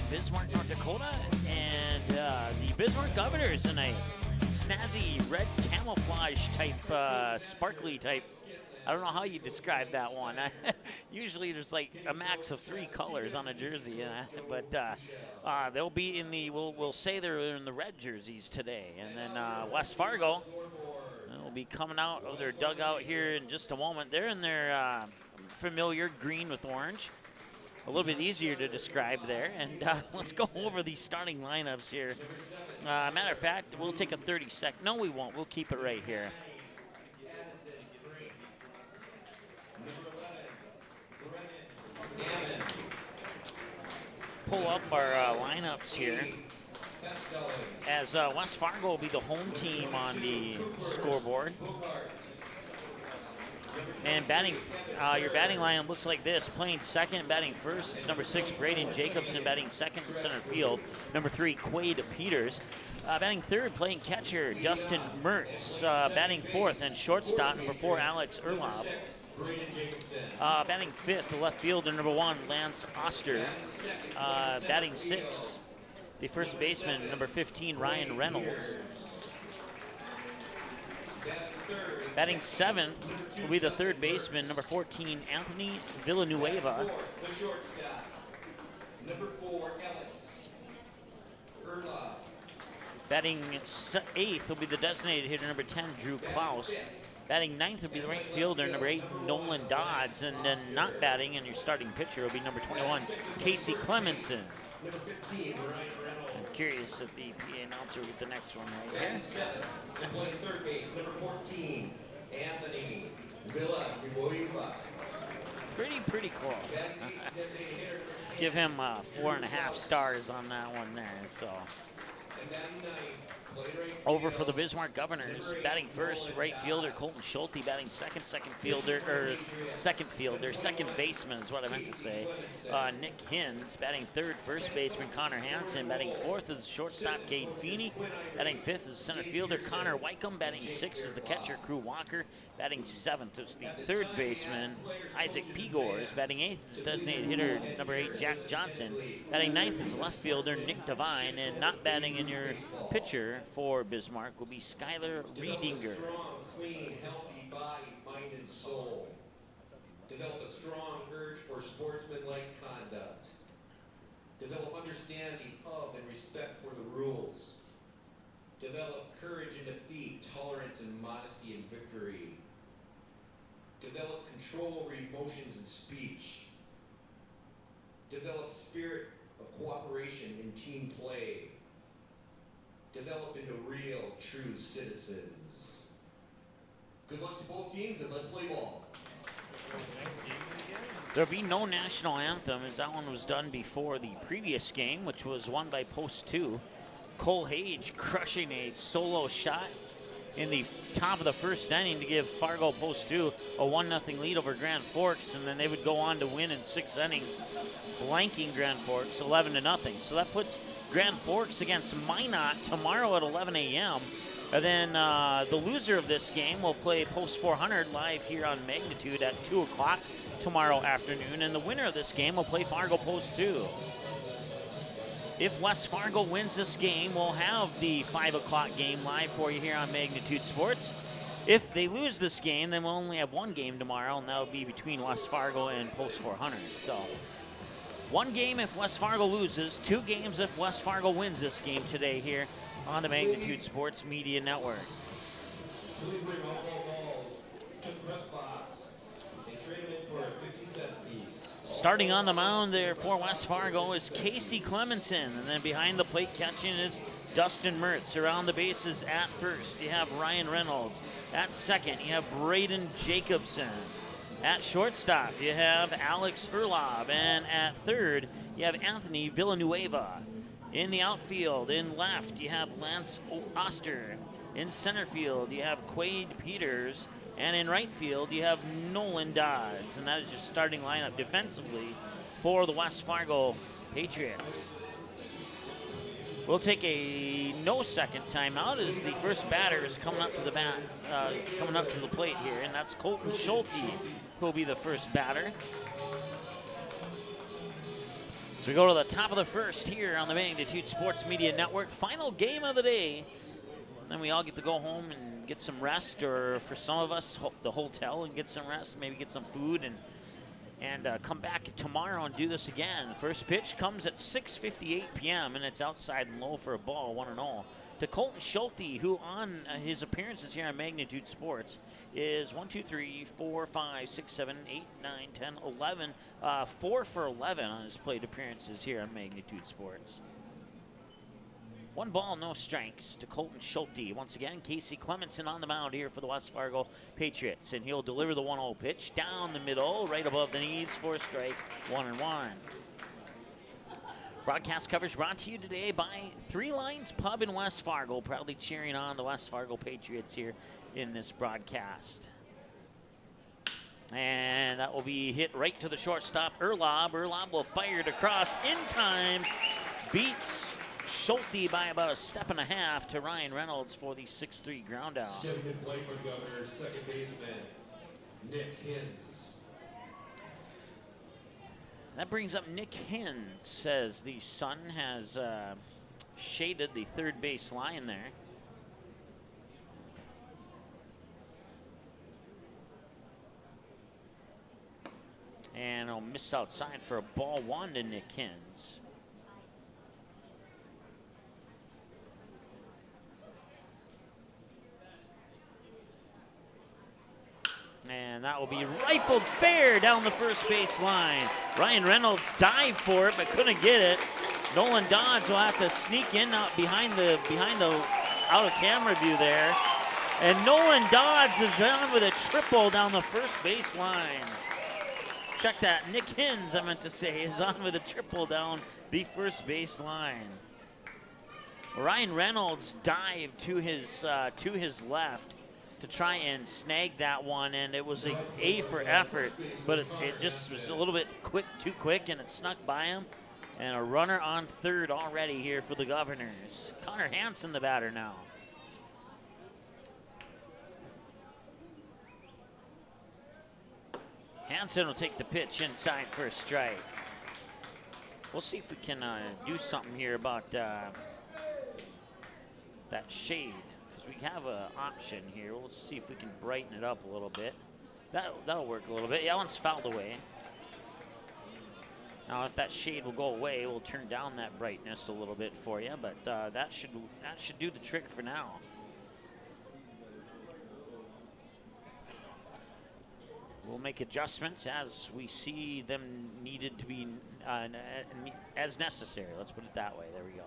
Bismarck, North Dakota, and the Bismarck Governors in a snazzy red camouflage type, sparkly type. I don't know how you describe that one. Usually there's like a max of 3 colors on a jersey, but they'll be in the, we'll say they're in the red jerseys today. And then West Fargo will be coming out of their dugout here in just a moment. They're in their familiar green with orange. A little bit easier to describe there. And let's go over the starting lineups here. Matter of fact, we'll take a 30-second. No, we won't. We'll keep it right here. Pull up our lineups here. As West Fargo will be the home team on the scoreboard. And batting, your batting lineup looks like this. Playing second and batting first is number 6, Braden Jacobson. Batting second in center field, number 3, Quade Peters. Batting third, playing catcher, Dustin Mertz. Batting fourth and shortstop, number 4, Alex Erlob. Batting fifth, left fielder, number 1, Lance Oster. Batting sixth, the first baseman, number 15, Ryan Reynolds. Batting seventh will be the third baseman, number 14, Anthony Villanueva. Batting eighth will be the designated hitter, number 10, Drew Klaus. Batting ninth will be the right fielder, number 8, Nolan Dodds. And then not batting, and your starting pitcher will be number 21, Casey Clemenson. I'm curious if the PA announcer will get the next one right here. Playing third base, number 14, Anthony Villanueva. Pretty close. Give him 4.5 stars on that one there. So over for the Bismarck Governors. Batting first, right fielder Colton Schulte. Batting second baseman is what I meant to say. Nick Hins. Batting third, first baseman Connor Hansen. Batting fourth is shortstop Cade Feeney. Batting fifth is center fielder Connor Wycombe. Batting sixth is the catcher Crew Walker. Batting seventh is the third baseman Isaac Pegors. Batting eighth is designated hitter number 8 Jack Johnson. Batting ninth is left fielder Nick Devine. And not batting in your pitcher for Bismarck will be Skylar Riedinger. Strong, clean, healthy body, mind, and soul. Develop a strong urge for sportsmanlike conduct. Develop understanding of and respect for the rules. Develop courage in defeat, tolerance and modesty in victory. Develop control over emotions and speech. Develop spirit of cooperation in team play. Develop into real, true citizens. Good luck to both teams, and let's play ball. There'll be no national anthem, as that one was done before the previous game, which was won by Post 2. Cole Hage crushing a solo shot in the top of the first inning to give Fargo Post 2 a 1-0 lead over Grand Forks, and then they would go on to win in 6 innings, blanking Grand Forks 11-0. So that puts Grand Forks against Minot tomorrow at 11 a.m. And then the loser of this game will play Post 400 live here on Magnitude at 2 o'clock tomorrow afternoon. And the winner of this game will play Fargo Post 2. If West Fargo wins this game, we'll have the 5 o'clock game live for you here on Magnitude Sports. If they lose this game, then we'll only have one game tomorrow, and that'll be between West Fargo and Post 400. So 1 game if West Fargo loses, 2 games if West Fargo wins this game today here on the Magnitude Sports Media Network. Please bring all balls to the press box and trade them in for a 50-cent piece. Starting on the mound there for West Fargo is Casey Clemenson, and then behind the plate catching is Dustin Mertz. Around the bases at first, you have Ryan Reynolds. At second, you have Braden Jacobson. At shortstop, you have Alex Erlob, and at third, you have Anthony Villanueva. In the outfield, in left, you have Lance Oster. In center field, you have Quade Peters. And in right field, you have Nolan Dodds. And that is your starting lineup defensively for the West Fargo Patriots. We'll take a no-second timeout as the first batter is coming up to the plate here, and that's Colton Schulte, who will be the first batter. So we go to the top of the first here on the Magnitude Sports Media Network. Final game of the day. Then we all get to go home and get some rest, or for some of us, the hotel and get some rest, maybe get some food, and come back tomorrow and do this again. The first pitch comes at 6:58 p.m. and it's outside and low for a ball, 1-0. To Colton Schulte, who on his appearances here on Magnitude Sports is 1, 2, 3, 4, 5, 6, 7, 8, 9, 10, 11. 4 for 11 on his plate appearances here on Magnitude Sports. 1 ball, no strikes to Colton Schulte. Once again, Casey Clemenson on the mound here for the West Fargo Patriots, and he'll deliver the 1-0 pitch down the middle, right above the knees for a strike, 1-1. Broadcast coverage brought to you today by Three Lines Pub in West Fargo, proudly cheering on the West Fargo Patriots here in this broadcast. And that will be hit right to the shortstop, Erlob. Erlob will fire it across in time, beats Schulte by about a step and a half to Ryan Reynolds for the 6-3 ground out. Stepping in play for the Governors, second baseman, Nick Hins. That brings up Nick Hins, as the sun has shaded the third base line there. And he'll miss outside for a ball 1 to Nick Hins. And that will be rifled fair down the first base line. Ryan Reynolds dived for it but couldn't get it. Nolan Dodds will have to sneak in out behind the out of camera view there. And Nolan Dodds is on with a triple down the first base line. Check that. Nick Hins, I meant to say, is on with a triple down the first base line. Ryan Reynolds dived to his left to try and snag that one, and it was a for effort, but it just was a little bit too quick, and it snuck by him. And a runner on third already here for the Governors. Connor Hansen, the batter now. Hansen will take the pitch inside for a strike. We'll see if we can do something here about that shade. We have an option here. We'll see if we can brighten it up a little bit. That'll work a little bit. Yeah, that one's fouled away. Now, if that shade will go away, we'll turn down that brightness a little bit for you. But that should do the trick for now. We'll make adjustments as we see them needed to be as necessary. Let's put it that way. There we go.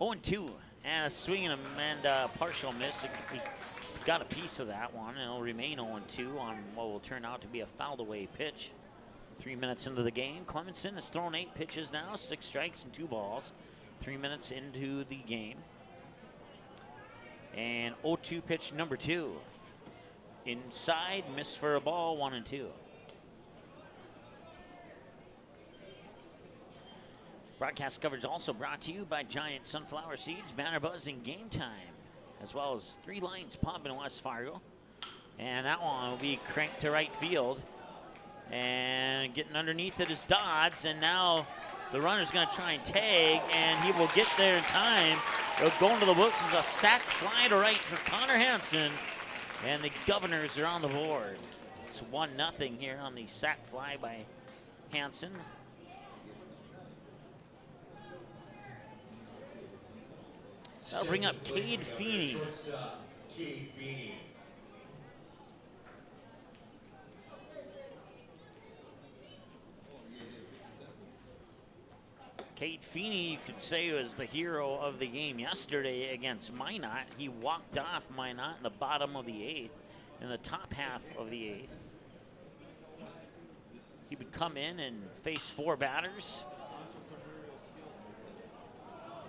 0-2. And a swing and a partial miss. He got a piece of that one, and it'll remain 0-2 on what will turn out to be a fouled away pitch. 3 minutes into the game, Clemenson has thrown 8 pitches now, 6 strikes and 2 balls. 3 minutes into the game. And 0-2 pitch number 2. Inside, miss for a ball, 1-2. Broadcast coverage also brought to you by Giant Sunflower Seeds, Banner Buzz, and Game Time, as well as Three Lines Pub in West Fargo. And that one will be cranked to right field. And getting underneath it is Dodds, and now the runner's going to try and tag, and he will get there in time. It'll go into the books as a sac fly to right for Connor Hansen, and the Governors are on the board. It's 1-0 here on the sac fly by Hansen. That'll bring up Cade Feeney. Cade Feeney, you could say, was the hero of the game yesterday against Minot. He walked off Minot in the bottom of the 8th, in the top half of the 8th. He would come in and face 4 batters.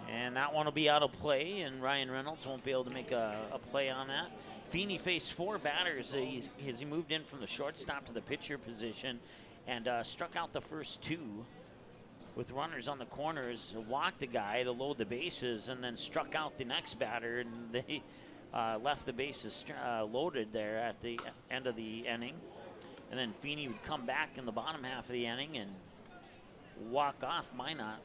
And that one will be out of play, and Ryan Reynolds won't be able to make a play on that. Feeney faced 4 batters as he moved in from the shortstop to the pitcher position and struck out the first 2 with runners on the corners, walked the guy to load the bases, and then struck out the next batter, and they left the bases loaded there at the end of the inning. And then Feeney would come back in the bottom half of the inning and walk-off Minot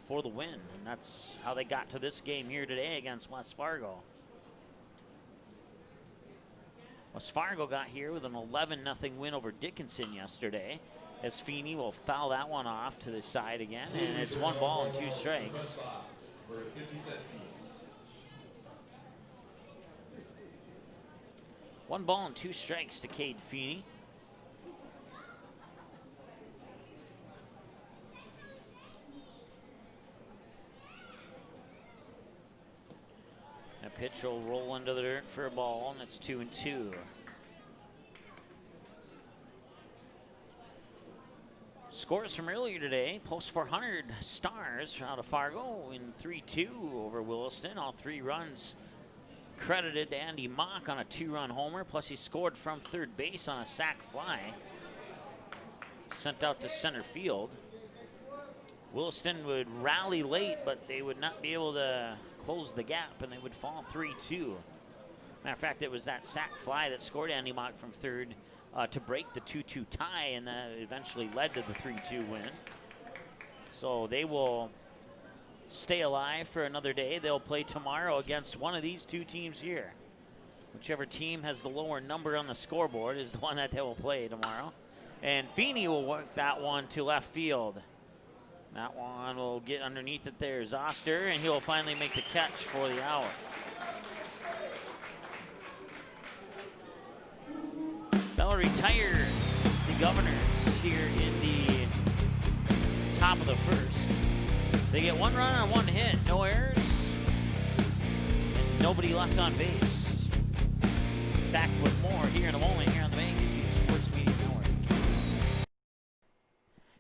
for the win. And that's how they got to this game here today against West Fargo. West Fargo got here with an 11-0 win over Dickinson yesterday, as Feeney will foul that one off to the side again, and it's 1 ball and 2 strikes. One ball and 2 strikes to Cade Feeney. That pitch will roll into the dirt for a ball, and it's 2-2. Scores from earlier today: Post 400 Stars out of Fargo in 3-2 over Williston. All 3 runs credited to Andy Mock on a 2-run homer, plus he scored from third base on a sac fly sent out to center field. Williston would rally late, but they would not be able to close the gap, and they would fall 3-2. Matter of fact, it was that sac fly that scored Andy Mock from third to break the 2-2 tie, and that eventually led to the 3-2 win. So they will stay alive for another day. They'll play tomorrow against one of these 2 teams here. Whichever team has the lower number on the scoreboard is the one that they will play tomorrow. And Feeney will work that one to left field. That one will get underneath it there. Zoster, and he'll finally make the catch for the out. They'll retire the Governors here in the top of the first. They get 1 run on 1 hit, no errors, and nobody left on base. Back with more here in a moment here on the Magnitude Sports Media Network.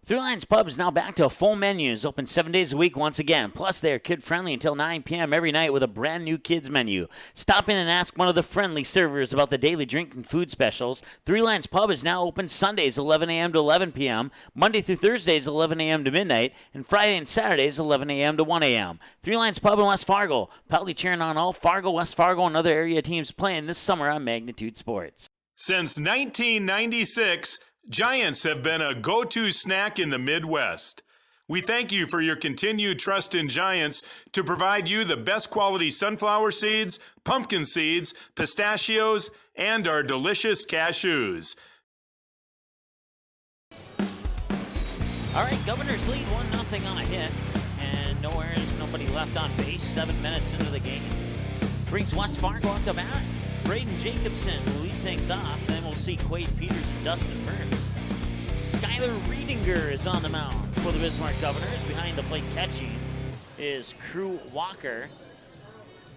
Three Lions Pub is now back to a full menus, open 7 days a week once again. Plus, they are kid-friendly until 9 p.m. every night with a brand-new kids menu. Stop in and ask one of the friendly servers about the daily drink and food specials. Three Lions Pub is now open Sundays 11 a.m. to 11 p.m., Monday through Thursdays 11 a.m. to midnight, and Friday and Saturdays 11 a.m. to 1 a.m. Three Lions Pub in West Fargo, proudly cheering on all Fargo, West Fargo, and other area teams playing this summer on Magnitude Sports. Since 1996, Giants have been a go-to snack in the Midwest. We thank you for your continued trust in Giants to provide you the best quality sunflower seeds, pumpkin seeds, pistachios, and our delicious cashews. All right, Governors lead 1-0 on a hit, and no errors, nobody left on base. 7 minutes into the game. Brings West Fargo up to bat. Braden Jacobson will lead things off. Then we'll see Quade Peters and Dustin Burns. Skylar Riedinger is on the mound for the Bismarck Governors. Behind the plate catching is Crew Walker.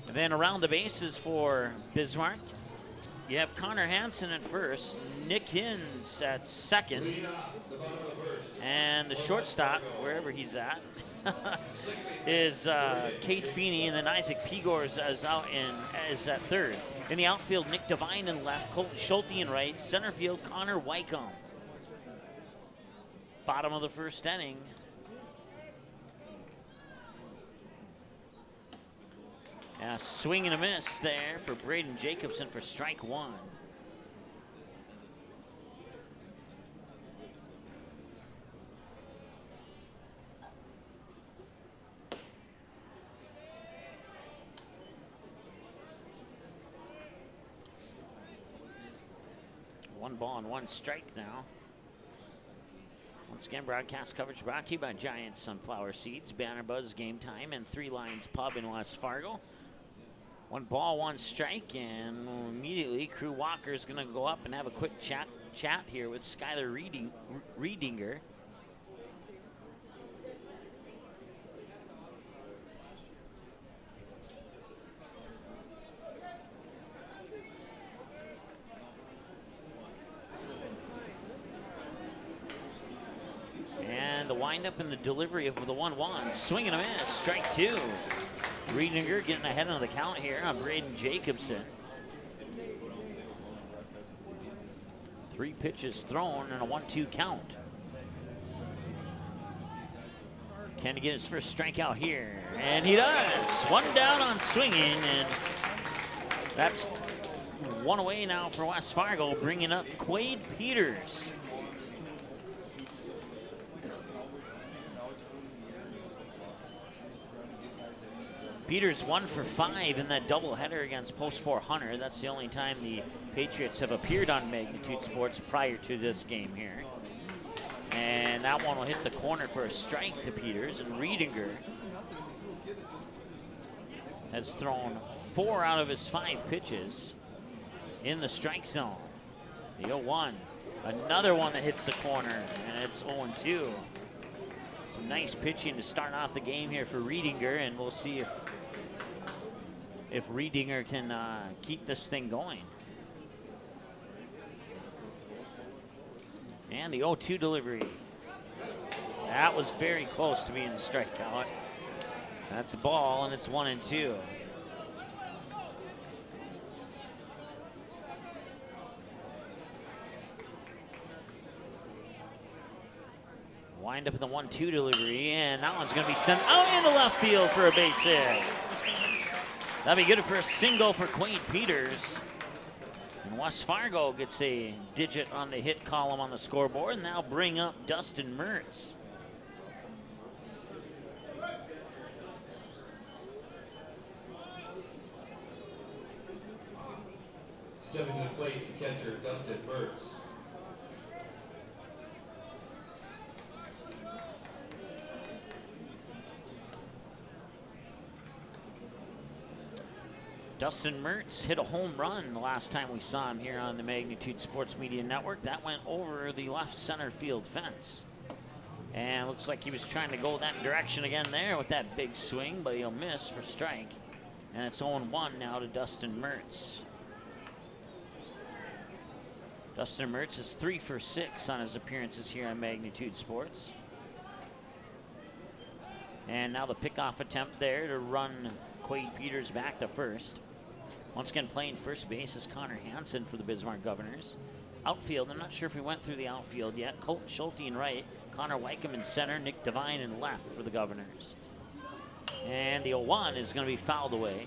And then around the bases for Bismarck, you have Connor Hansen at first, Nick Hins at second, and the shortstop, wherever he's at, is Cade Feeney, and then Isaac Pegors is at third. In the outfield, Nick Devine in left, Colton Schulte in right, center field, Connor Wycombe. Bottom of the first inning. A swing and a miss there for Braden Jacobson for strike 1. One ball and 1 strike now. Once again, broadcast coverage brought to you by Giant Sunflower Seeds, Banner Buzz Game Time, and Three Lions Pub in West Fargo. 1 ball, 1 strike, and immediately Crew Walker is going to go up and have a quick chat here with Skylar Riedinger. And the windup and the delivery of the 1-1. Swing and a miss, strike 2. Riedinger getting ahead of the count here on Braden Jacobson. 3 pitches thrown and a 1-2 count. Can he get his first strikeout here? And he does. 1 down on swinging, and that's 1 away now for West Fargo, bringing up Quade Peters. Peters 1 for 5 in that doubleheader against Post 400. That's the only time the Patriots have appeared on Magnitude Sports prior to this game here. And that one will hit the corner for a strike to Peters, and Riedinger has thrown 4 out of his 5 pitches in the strike zone. The 0-1, another one that hits the corner, and it's 0-2. Some nice pitching to start off the game here for Riedinger, and we'll see if Riedinger can keep this thing going. And the 0-2 delivery. That was very close to being a strikeout. That's a ball, and it's 1-2. Wind up in the 1-2 delivery, and that one's going to be sent out into left field for a base hit. That'll be good for a single for Quade Peters. And West Fargo gets a digit on the hit column on the scoreboard, and now bring up Dustin Mertz. Stepping to the plate, catcher Dustin Mertz. Dustin Mertz hit a home run the last time we saw him here on the Magnitude Sports Media Network. That went over the left center field fence. And looks like he was trying to go that direction again there with that big swing, but he'll miss for strike. And it's 0-1 now to Dustin Mertz. Dustin Mertz is 3 for 6 on his appearances here on Magnitude Sports. And now the pickoff attempt there to run Quade Peters back to first. Once again, playing first base is Connor Hansen for the Bismarck Governors. Outfield, I'm not sure if we went through the outfield yet. Colton Schulte in right, Connor Wycombe in center, Nick Devine in left for the Governors. And the 0-1 is going to be fouled away.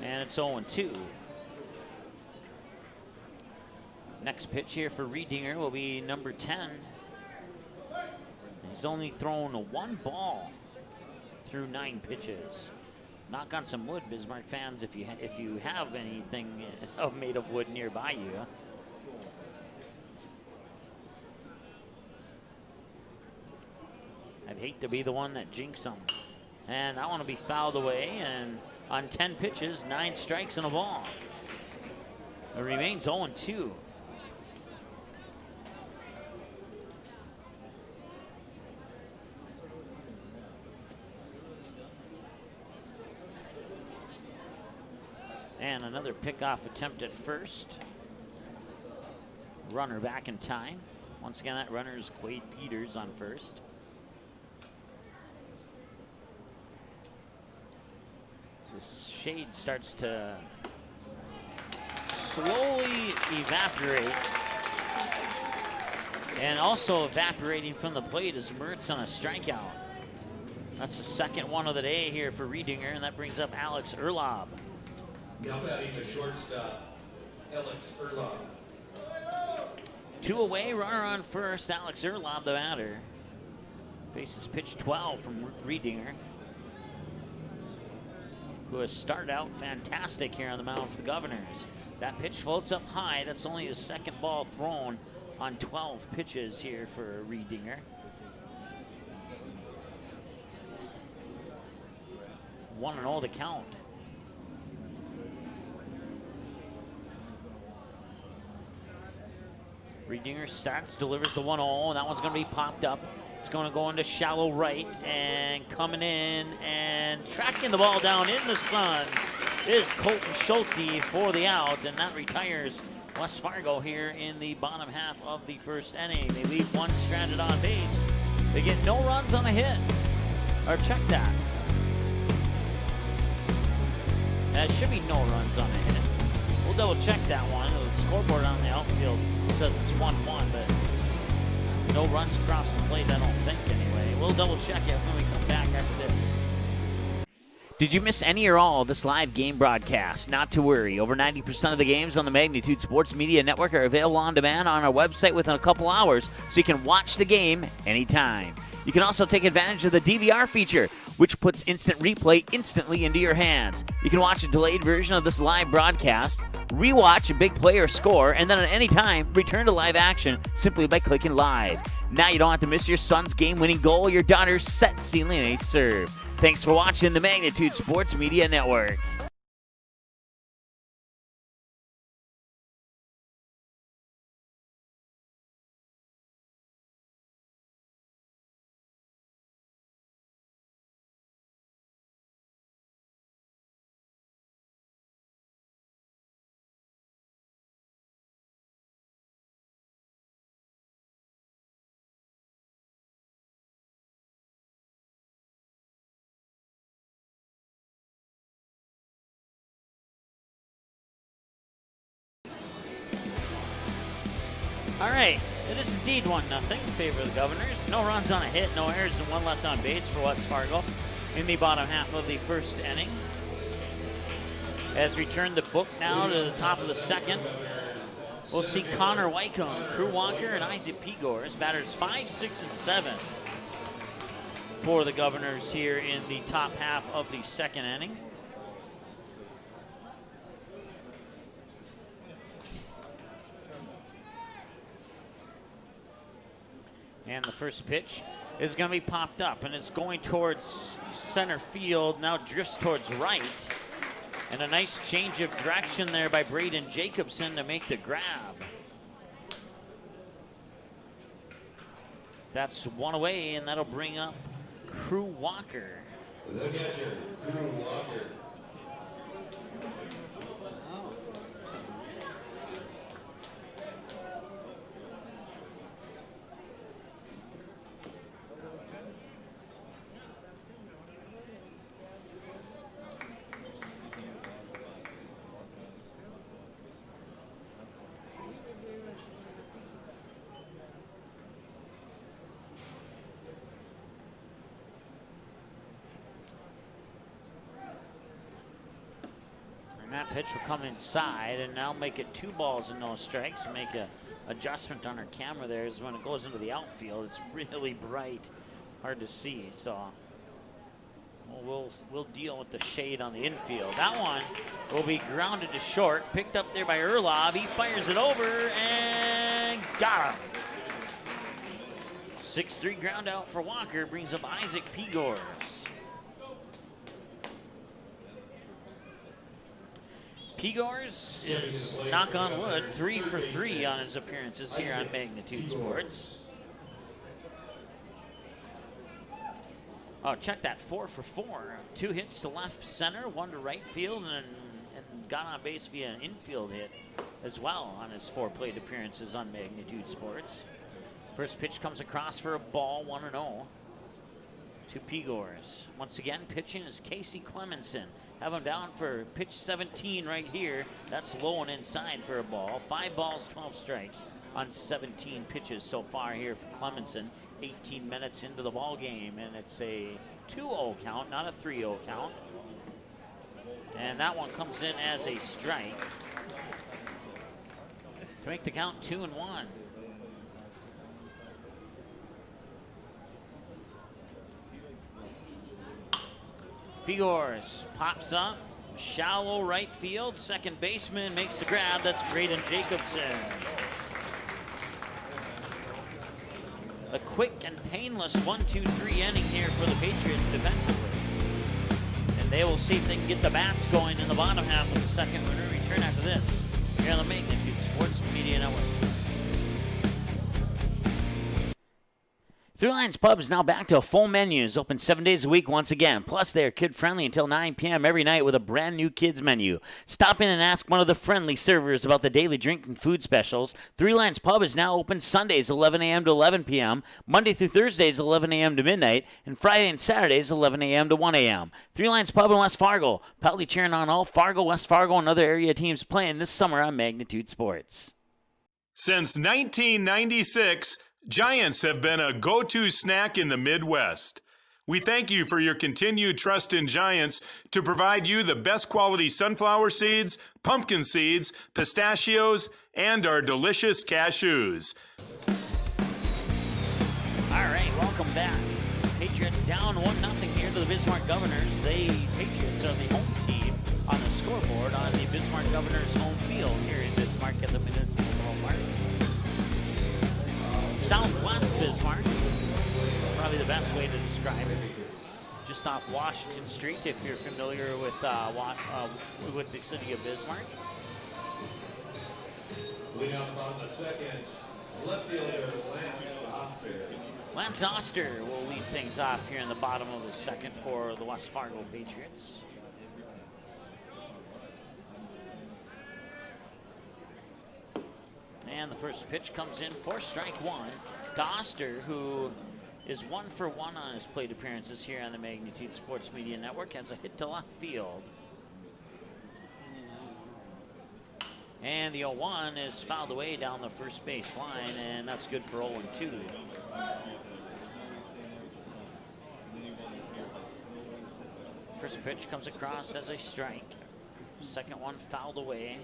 And it's 0-2. Next pitch here for Riedinger will be number 10. He's only thrown 1 ball through 9 pitches. Knock on some wood, Bismarck fans, if you have anything made of wood nearby you. I'd hate to be the one that jinxes them. And that one will be fouled away, and on 10 pitches, 9 strikes and a ball. It remains 0-2. And another pickoff attempt at first. Runner back in time. Once again, that runner is Quade Peters on first. So shade starts to slowly evaporate. And also evaporating from the plate is Mertz on a strikeout. That's the second one of the day here for Riedinger, and that brings up Alex Erlob. Now batting the shortstop, Alex Erlob. 2 away, runner on first. Alex Erlob, the batter. Faces pitch 12 from Riedinger, who has started out fantastic here on the mound for the Governors. That pitch floats up high. That's only his second ball thrown on 12 pitches here for Riedinger. 1-0 the count. Riedinger starts, delivers the 1-0, and that one's going to be popped up. It's going to go into shallow right, and coming in and tracking the ball down in the sun is Colton Schulte for the out, and that retires West Fargo here in the bottom half of the first inning. They leave one stranded on base. They get no runs on a hit. Or check that. That should be no runs on a hit. We'll double check that one. The scoreboard on the outfield says it's 1-1, but no runs across the plate, I don't think, anyway. We'll double check it when we come back after this. Did you miss any or all of this live game broadcast? Not to worry. Over 90% of the games on the Magnitude Sports Media Network are available on demand on our website within a couple hours, so you can watch the game anytime. You can also take advantage of the DVR feature, which puts instant replay instantly into your hands. You can watch a delayed version of this live broadcast, rewatch a big play or score, and then at any time, return to live action simply by clicking live. Now you don't have to miss your son's game-winning goal, your daughter's set-sealing ace serve. Thanks for watching the Magnitude Sports Media Network. All right, it is indeed 1-0 in favor of the Governors. No runs on a hit, no errors, and 1 left on base for West Fargo in the bottom half of the first inning. As we turn the book now to the top of the second, we'll see Connor Wycombe, Crew Walker, and Isaac Pigors, batters 5, 6, and 7 for the Governors here in the top half of the second inning. And the first pitch is going to be popped up, and it's going towards center field, now drifts towards right. And a nice change of direction there by Braden Jacobson to make the grab. That's one away, and that'll bring up Crew Walker. The catcher, Crew Walker. That pitch will come inside and now make it 2 balls and no strikes. Make a adjustment on our camera there is when it goes into the outfield. It's really bright, hard to see. So we'll deal with the shade on the infield. That one will be grounded to short, picked up there by Erlov. He fires it over and got him. 6-3 ground out for Walker, brings up Isaac Pigors. Pigors is, knock on wood, 3 for 3 on his appearances here on Magnitude Sports. Oh, check that, 4 for 4. 2 hits to left center, 1 to right field, and got on base via an infield hit as well on his 4 plate appearances on Magnitude Sports. First pitch comes across for a ball, 1-0 to Pigors. Once again, pitching is Casey Clemenson. Have him down for pitch 17 right here. That's low and inside for a ball. 5 balls, 12 strikes on 17 pitches so far here for Clemenson. 18 minutes into the ball game, and it's a 2-0 count, not a 3-0 count. And that one comes in as a strike to make the count 2-1. Pigors pops up, shallow right field. Second baseman makes the grab. That's Braden Jacobson. A quick and painless 1-2-3 inning here for the Patriots defensively. And they will see if they can get the bats going in the bottom half of the second when we return after this here on the Magnitude Sports Media Network. Three Lions Pub is now back to a full menus, open 7 days a week once again. Plus, they are kid-friendly until 9 p.m. every night with a brand new kids menu. Stop in and ask one of the friendly servers about the daily drink and food specials. Three Lions Pub is now open Sundays 11 a.m. to 11 p.m., Monday through Thursdays 11 a.m. to midnight, and Friday and Saturdays 11 a.m. to 1 a.m. Three Lions Pub in West Fargo, proudly cheering on all Fargo, West Fargo, and other area teams playing this summer on Magnitude Sports. Since 1996, Giants have been a go-to snack in the Midwest. We thank you for your continued trust in Giants to provide you the best quality sunflower seeds, pumpkin seeds, pistachios, and our delicious cashews. All right, welcome back. Patriots down 1-0 here in to the Bismarck Governors. The Patriots are the home team on the scoreboard on the Bismarck Governors home field here in Bismarck at the Municipal Park. Southwest Bismarck, probably the best way to describe it. Just off Washington Street, if you're familiar with the city of Bismarck. Leading up on the second, left fielder Lance Oster. Lance Oster will lead things off here in the bottom of the second for the West Fargo Patriots. And the first pitch comes in for strike one to Oster, who is 1 for 1 on his plate appearances here on the Magnitude Sports Media Network, has a hit to left field. And the 0-1 is fouled away down the first base line, and that's good for 0-2. First pitch comes across as a strike. Second one fouled away.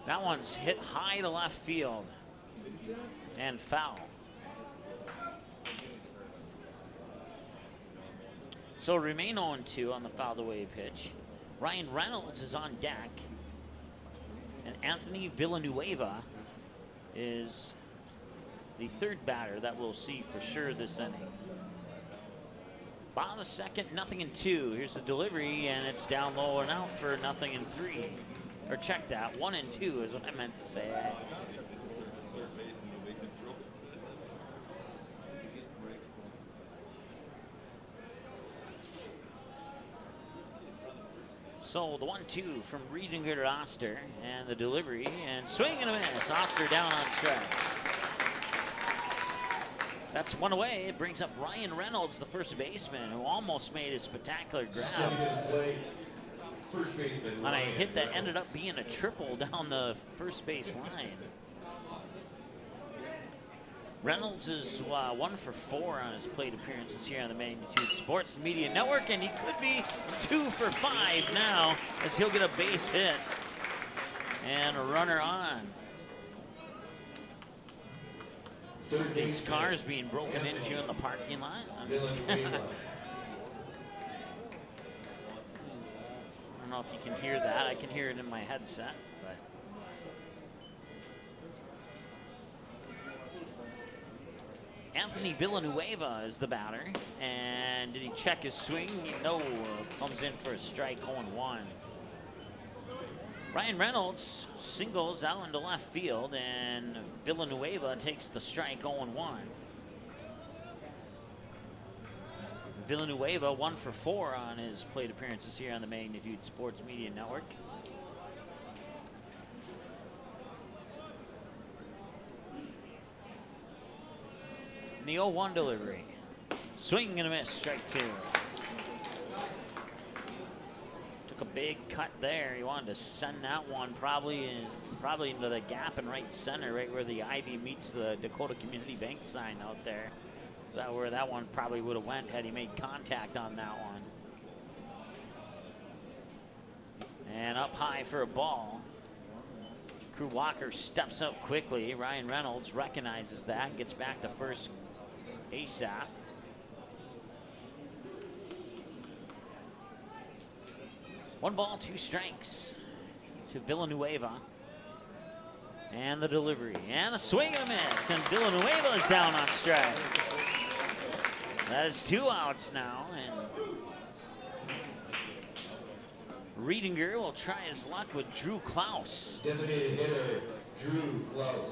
That one's hit high to left field and foul. So remain 0-2 on the fouled away pitch. Ryan Reynolds is on deck. And Anthony Villanueva is the third batter that we'll see for sure this inning. Bottom of the second, 0-2. Here's the delivery, and it's down low and out for 0-3. Or check that, 1-2 is what I meant to say. So the 1-2 from Riedinger to Oster, and the delivery, and swing and a miss. Oster down on strikes. That's one away. It brings up Ryan Reynolds, the first baseman, who almost made a spectacular grab First baseman. on a hit that ended up being a triple down the first base line. Reynolds is 1 for 4 on his plate appearances here on the Magnitude Sports Media Network, and he could be 2 for 5 now as he'll get a base hit and a runner on. These cars being broken into in the parking lot. I don't know if you can hear that. I can hear it in my headset. But Anthony Villanueva is the batter. And did he check his swing? No. Comes in for a strike, 0-1. Ryan Reynolds singles out into left field, and Villanueva takes the strike, 0-1. Villanueva 1 for 4 on his plate appearances here on the Magnitude Sports Media Network. The 0-1 delivery. Swing and a miss, strike 2. Took a big cut there. He wanted to send that one probably into the gap in right center, right where the ivy meets the Dakota Community Bank sign out there. Is that where that one probably would have went had he made contact on that one. And up high for a ball. Crew Walker steps up quickly. Ryan Reynolds recognizes that, gets back to first ASAP. One ball, 2 strikes to Villanueva. And the delivery, and a swing and a miss, and Villanueva is down on strikes. That is 2 outs now, and Riedinger will try his luck with Drew Klaus. Designated hitter, Drew Klaus.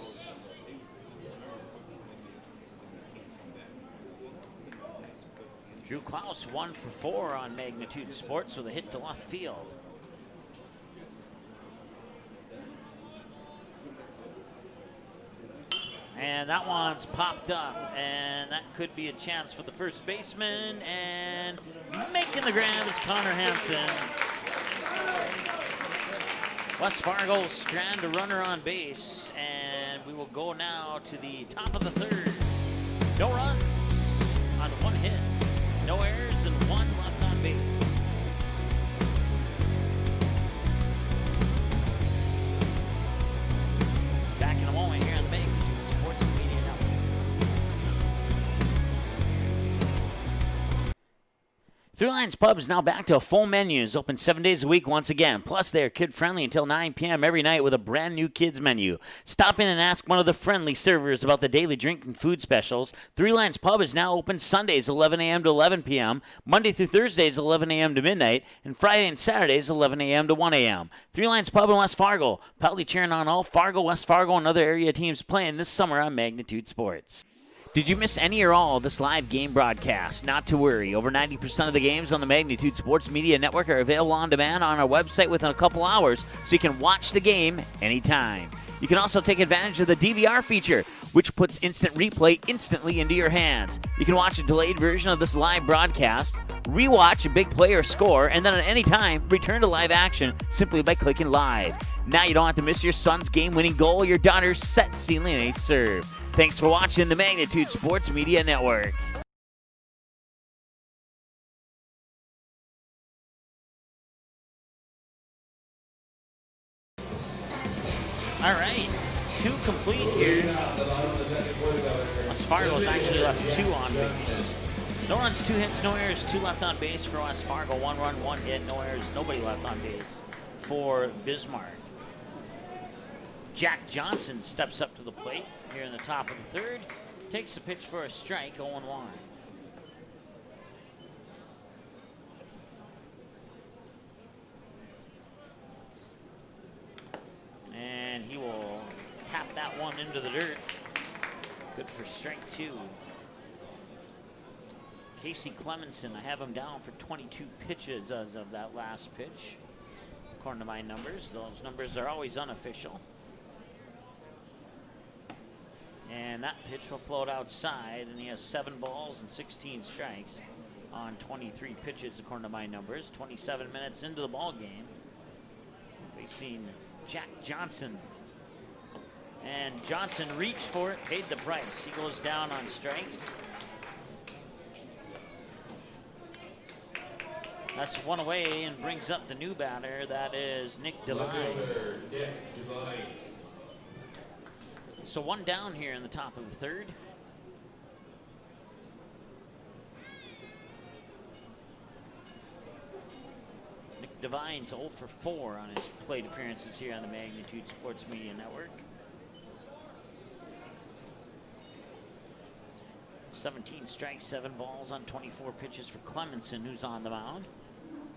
Drew Klaus 1 for 4 on Magnitude Sports with a hit to left field. And that one's popped up, and that could be a chance for the first baseman, and making the grab is Connor Hansen. West Fargo will strand a runner on base, and we will go now to the top of the third. No runs on 1 hit, no errors, and 1 left on base. Three Lions Pub is now back to a full menus, open 7 days a week once again. Plus, they are kid-friendly until 9 p.m. every night with a brand new kids menu. Stop in and ask one of the friendly servers about the daily drink and food specials. Three Lions Pub is now open Sundays 11 a.m. to 11 p.m., Monday through Thursdays 11 a.m. to midnight, and Friday and Saturdays 11 a.m. to 1 a.m. Three Lions Pub in West Fargo, proudly cheering on all Fargo, West Fargo, and other area teams playing this summer on Magnitude Sports. Did you miss any or all of this live game broadcast? Not to worry. Over 90% of the games on the Magnitude Sports Media Network are available on demand on our website within a couple hours, so you can watch the game anytime. You can also take advantage of the DVR feature, which puts instant replay instantly into your hands. You can watch a delayed version of this live broadcast, rewatch a big play or score, and then at any time, return to live action simply by clicking live. Now you don't have to miss your son's game-winning goal or your daughter's set-sealing ace serve. Thanks for watching the Magnitude Sports Media Network. All right, 2 complete here. West Fargo's actually left 2 on base. No runs, 2 hits, no errors, 2 left on base for West Fargo. 1 run, 1 hit, no errors, nobody left on base for Bismarck. Jack Johnson steps up to the plate here in the top of the 3rd. Takes the pitch for a strike, 0-1. And he will tap that one into the dirt. Good for strike 2. Casey Clemenson, I have him down for 22 pitches as of that last pitch, according to my numbers. Those numbers are always unofficial. And that pitch will float outside, and he has 7 balls and 16 strikes on 23 pitches, according to my numbers. 27 minutes into the ball game, facing Jack Johnson. And Johnson reached for it, paid the price. He goes down on strikes. That's one away and brings up the new batter. That is Nick Devine. So 1 down here in the top of the 3rd. Nick Devine's 0 for 4 on his plate appearances here on the Magnitude Sports Media Network. 17 strikes, 7 balls on 24 pitches for Clemenson, who's on the mound.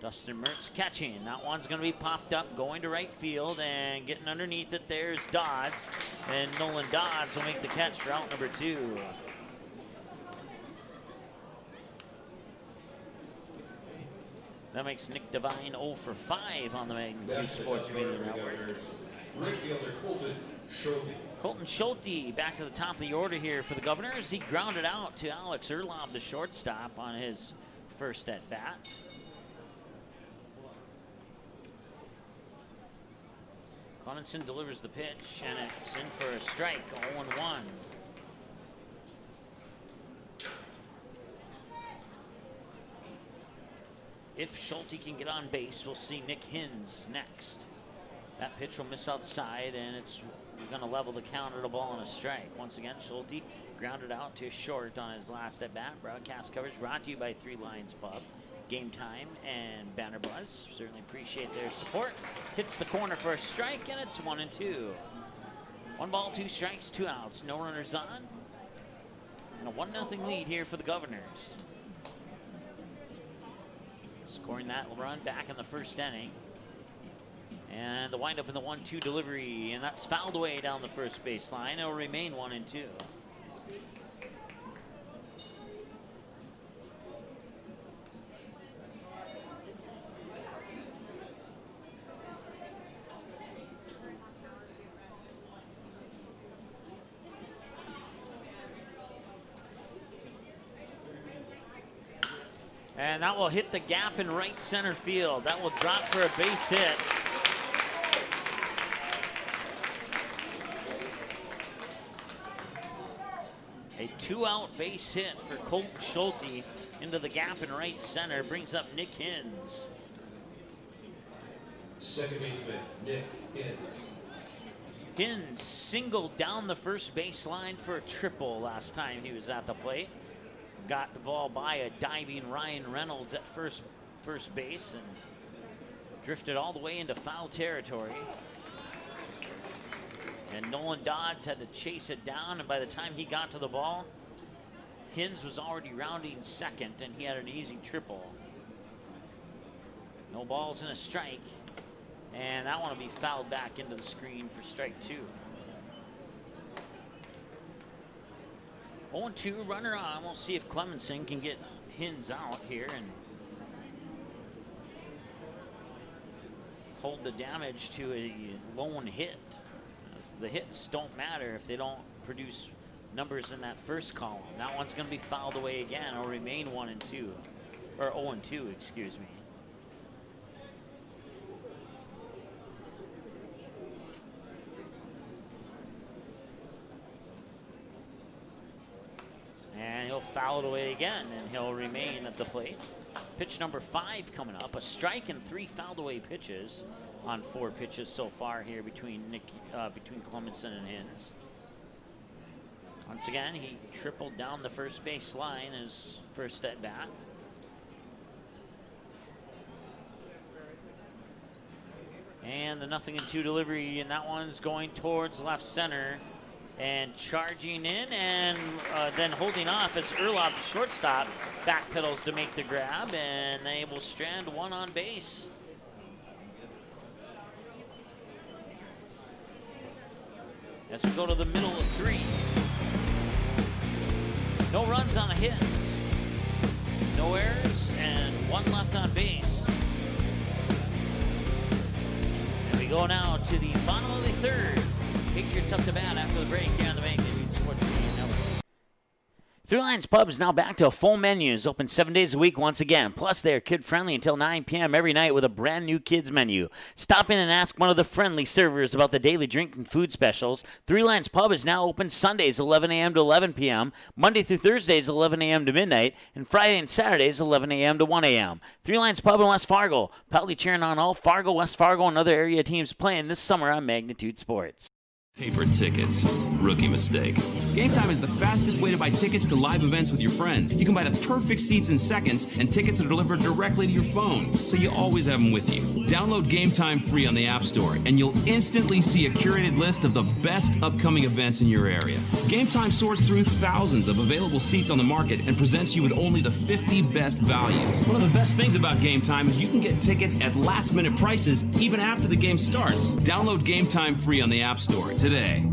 Dustin Mertz catching. That one's going to be popped up, going to right field, and getting underneath it. There's Dodds, and Nolan Dodds will make the catch for out number 2. That makes Nick Devine 0 for 5 on the Magnitude Sports Media Network. Right fielder Colton Schulte back to the top of the order here for the Governors. He grounded out to Alex Erlob, the shortstop, on his first at bat. Clemenson delivers the pitch, and it's in for a strike, 0-1. If Schulte can get on base, we'll see Nick Hins next. That pitch will miss outside, and it's going to level the count at a ball and a strike. Once again, Schulte grounded out to short on his last at bat. Broadcast coverage brought to you by Three Lions Pub, Game Time, and Banner Buzz. Certainly appreciate their support. Hits the corner for a strike, and it's 1-2. 1 ball, 2 strikes, 2 outs. No runners on. And a 1-0 lead here for the Governors. Scoring that run back in the 1st inning. And the windup in the 1-2 delivery, and that's fouled away down the first baseline. It'll remain 1-2. And that will hit the gap in right center field. That will drop for a base hit. A 2-out base hit for Colton Schulte into the gap in right center. Brings up Nick Hins. Second baseman, Nick Hins. Hins singled down the first baseline for a triple last time he was at the plate. got the ball by a diving Ryan Reynolds at first base and drifted all the way into foul territory. And Nolan Dodds had to chase it down, and by the time he got to the ball, Hins was already rounding second, and he had an easy triple. No balls and a strike, and that one will be fouled back into the screen for strike 2. 0-2, runner on. We'll see if Clemenson can get Hins out here and hold the damage to a lone hit. The hits don't matter if they don't produce numbers in that first column. That one's going to be fouled away again. It'll remain 1-2, or 0-2, excuse me. And he'll foul it away again, and he'll remain at the plate. Pitch number 5 coming up. A strike and 3 fouled away pitches on 4 pitches so far here between Clemenson and Hins. Once again, he tripled down the first base line his first at bat. And the 0-2 delivery, and that one's going towards left center and charging in, and then holding off as Erlob, the shortstop, backpedals to make the grab, and they will strand one on base. As we go to the middle of 3. No runs on a hit, no errors, and 1 left on base. And we go now to the bottom of the 3rd. Patriots up to bat after the break here on the Magnitude Sports Radio Network. Three Lions Pub is now back to a full menu. It's open 7 days a week once again. Plus, they are kid-friendly until 9 p.m. every night with a brand-new kids menu. Stop in and ask one of the friendly servers about the daily drink and food specials. Three Lions Pub is now open Sundays 11 a.m. to 11 p.m., Monday through Thursdays 11 a.m. to midnight, and Friday and Saturdays 11 a.m. to 1 a.m. Three Lions Pub in West Fargo. Proudly cheering on all Fargo, West Fargo, and other area teams playing this summer on Magnitude Sports. Paper tickets. Rookie mistake. Game Time is the fastest way to buy tickets to live events with your friends. You can buy the perfect seats in seconds, and tickets are delivered directly to your phone, so you always have them with you. Download Game Time free on the App Store, and you'll instantly see a curated list of the best upcoming events in your area. Game Time sorts through thousands of available seats on the market and presents you with only the 50 best values. One of the best things about Game Time is you can get tickets at last-minute prices even after the game starts. Download Game Time free on the App Store today.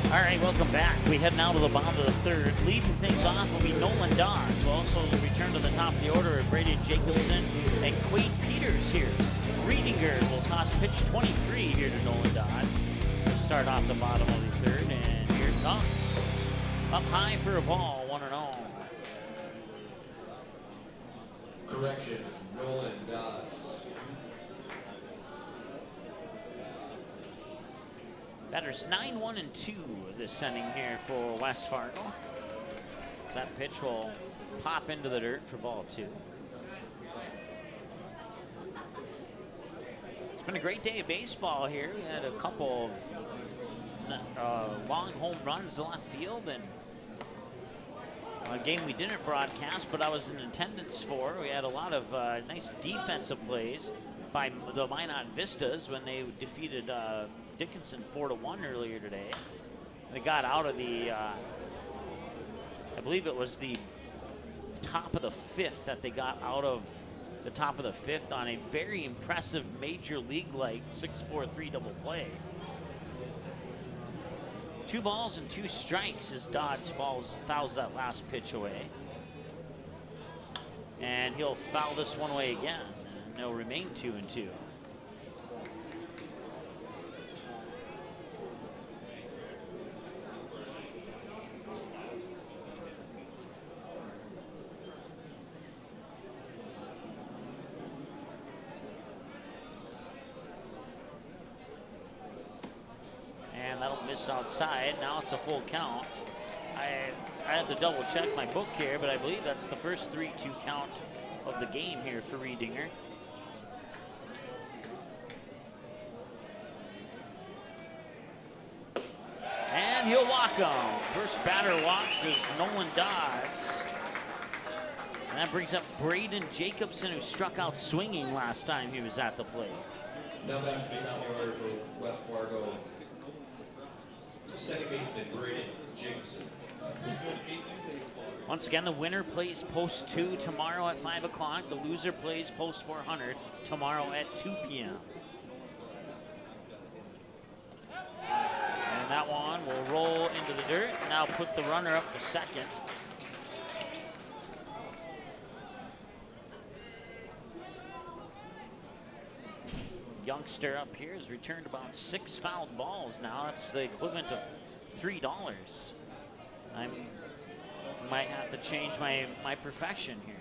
All right, welcome back. We head now to the bottom of the 3rd. Leading things off will be Nolan Dodds. We'll also return to the top of the order of Brady Jacobson and Quade Peters here. Riedinger will toss pitch 23 here to Nolan Dodds. We'll start off the bottom of the 3rd, and here it comes. Up high for a ball, 1-0. Correction, Nolan Dodds. Batters 9-1-2 this inning here for West Fargo. That pitch will pop into the dirt for ball 2. It's been a great day of baseball here. We had a couple of long home runs to left field, and a game we didn't broadcast, but I was in attendance for. We had a lot of nice defensive plays by the Minot Vistas when they defeated Dickinson 4-1 earlier today. They got out of the, I believe it was the top of the 5th that they got out of the top of the 5th on a very impressive major league-like 6-4-3 double play. 2 balls and 2 strikes as Dodds fouls that last pitch away. And he'll foul this one away again, and they'll remain 2-2. That'll miss outside. Now it's a full count. I had to double check my book here, but I believe that's the first 3-2 count of the game here for Riedinger. And he'll walk him. First batter walked is Nolan Dodds. And that brings up Braden Jacobson, who struck out swinging last time he was at the plate. Now back to base order for West Fargo. Second baseman Braden Jacobson. Once again, the winner plays post 2 tomorrow at 5 o'clock. The loser plays post 400 tomorrow at 2 p.m. And that one will roll into the dirt. Now put the runner up to second. Youngster up here has returned about 6 fouled balls now. That's the equivalent of $3. I might have to change my profession here.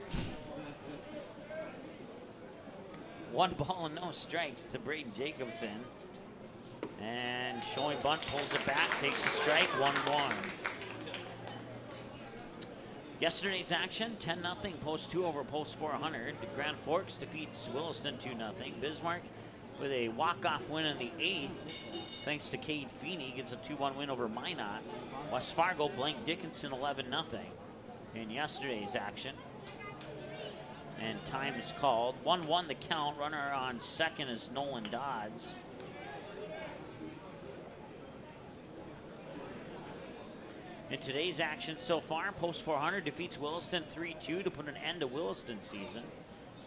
1 ball and no strikes to Braden Jacobson. And showing bunt, pulls it back, takes a strike, 1-1. Yesterday's action, 10-0, post 2 over post 400. Grand Forks defeats Williston 2-0. Bismarck with a walk-off win in the 8th, thanks to Cade Feeney, gets a 2-1 win over Minot. West Fargo blanked Dickinson 11-0 in yesterday's action. And time is called. 1-1 the count. Runner on second is Nolan Dodds. In today's action so far, post 400 defeats Williston 3-2 to put an end to Williston's season.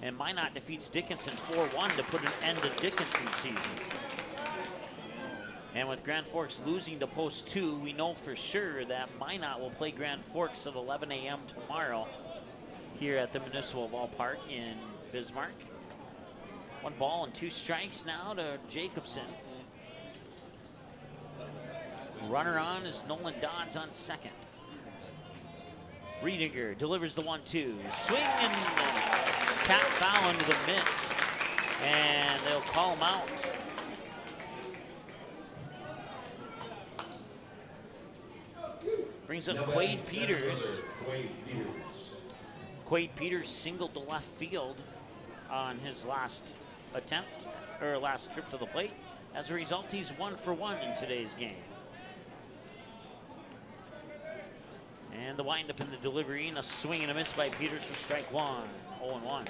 And Minot defeats Dickinson 4-1 to put an end to Dickinson's season. And with Grand Forks losing to post 2, we know for sure that Minot will play Grand Forks at 11 a.m. tomorrow here at the Municipal Ballpark in Bismarck. 1 ball and 2 strikes now to Jacobson. Runner on is Nolan Dodds on second. Riedinger delivers the 1-2. Swing and tap foul into the mitt. And they'll call him out. Brings up Quade Peters. Quade Peters singled to left field on his last attempt, or last trip to the plate. As a result, he's 1 for 1 in today's game. And the windup in the delivery, and a swing and a miss by Peters for strike 1. 0-1.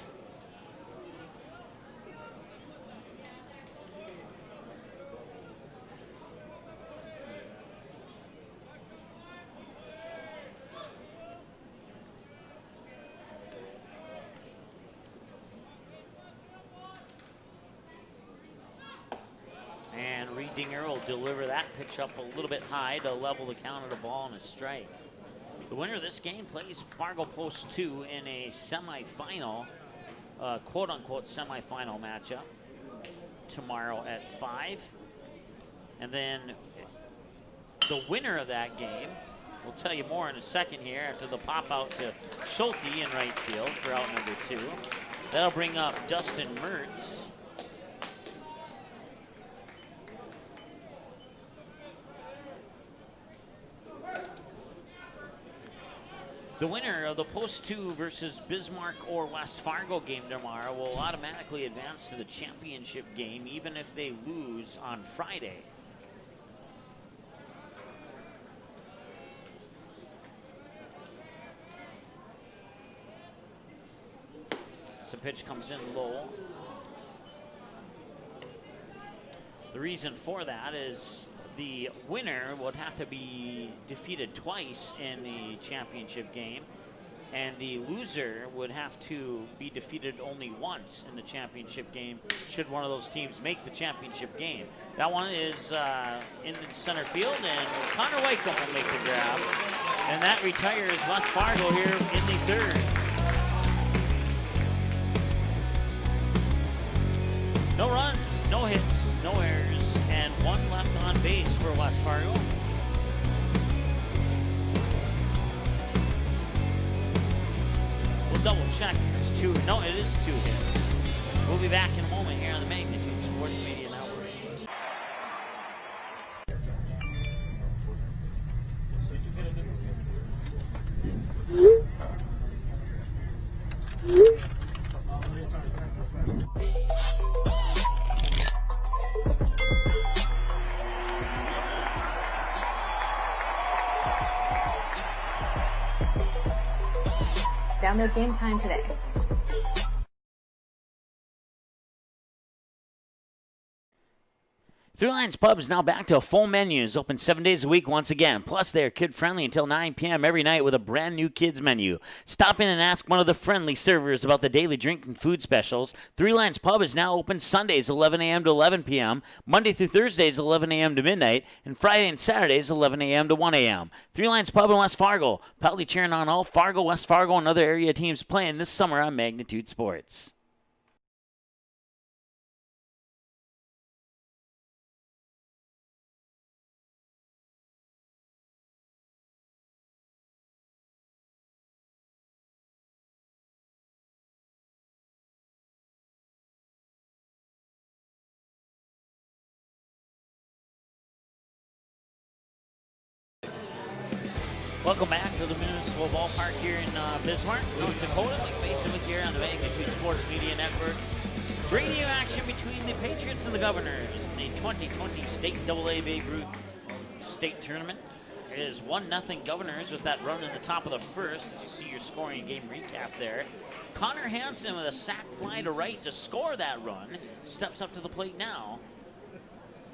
And Riedinger will deliver that pitch up a little bit high to level the count at a ball and a strike. The winner of this game plays Fargo Post 2 in a semifinal, quote-unquote semifinal matchup tomorrow at 5. And then the winner of that game, we'll tell you more in a second here after the pop out to Schulte in right field for out number 2. That'll bring up Dustin Mertz. The winner of the Post 2 versus Bismarck or West Fargo game tomorrow will automatically advance to the championship game, even if they lose on Friday. So pitch comes in low. The reason for that is the winner would have to be defeated twice in the championship game, and the loser would have to be defeated only once in the championship game should one of those teams make the championship game. That one is in the center field, and Connor Wycombe will make the grab, and that retires West Fargo here in the 3rd. No runs, no hits, no errors, and 1 left on base for West Fargo. We'll double check. It's 2. No, it is 2 hits. We'll be back in a moment here on the Magnitude Sports Media Network. Download Game Time today. Three Lions Pub is now back to a full menus, open 7 days a week once again. Plus, they are kid-friendly until 9 p.m. every night with a brand new kids menu. Stop in and ask one of the friendly servers about the daily drink and food specials. Three Lions Pub is now open Sundays 11 a.m. to 11 p.m., Monday through Thursdays 11 a.m. to midnight, and Friday and Saturdays 11 a.m. to 1 a.m. Three Lions Pub in West Fargo, proudly cheering on all Fargo, West Fargo, and other area teams playing this summer on Magnitude Sports. Welcome back to the Municipal Ballpark here in Bismarck, North Dakota. Like Mason with you here on the Magnitude Sports Media Network. Bringing you action between the Patriots and the Governors in the 2020 State AA Babe Ruth State Tournament. It is 1-0 Governors with that run in the top of the first. As you see your scoring game recap there. Connor Hansen with a sac fly to right to score that run. Steps up to the plate now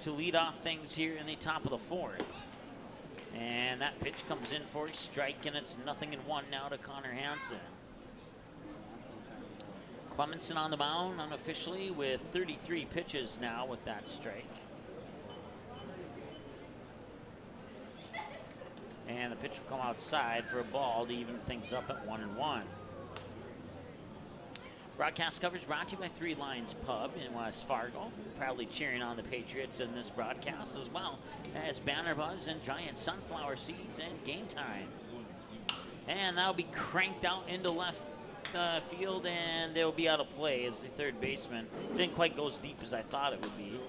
to lead off things here in the top of the fourth. And that pitch comes in for a strike, and it's 0-1 now to Connor Hansen. Clemenson on the mound unofficially with 33 pitches now with that strike. And the pitch will come outside for a ball to even things up at 1-1. Broadcast coverage brought to you by Three Lions Pub in West Fargo. Proudly cheering on the Patriots in this broadcast, as well as Banner Buzz and Giant Sunflower Seeds and Game Time. And that'll be cranked out into left field, and they'll be out of play as the third baseman. Didn't quite go as deep as I thought it would be,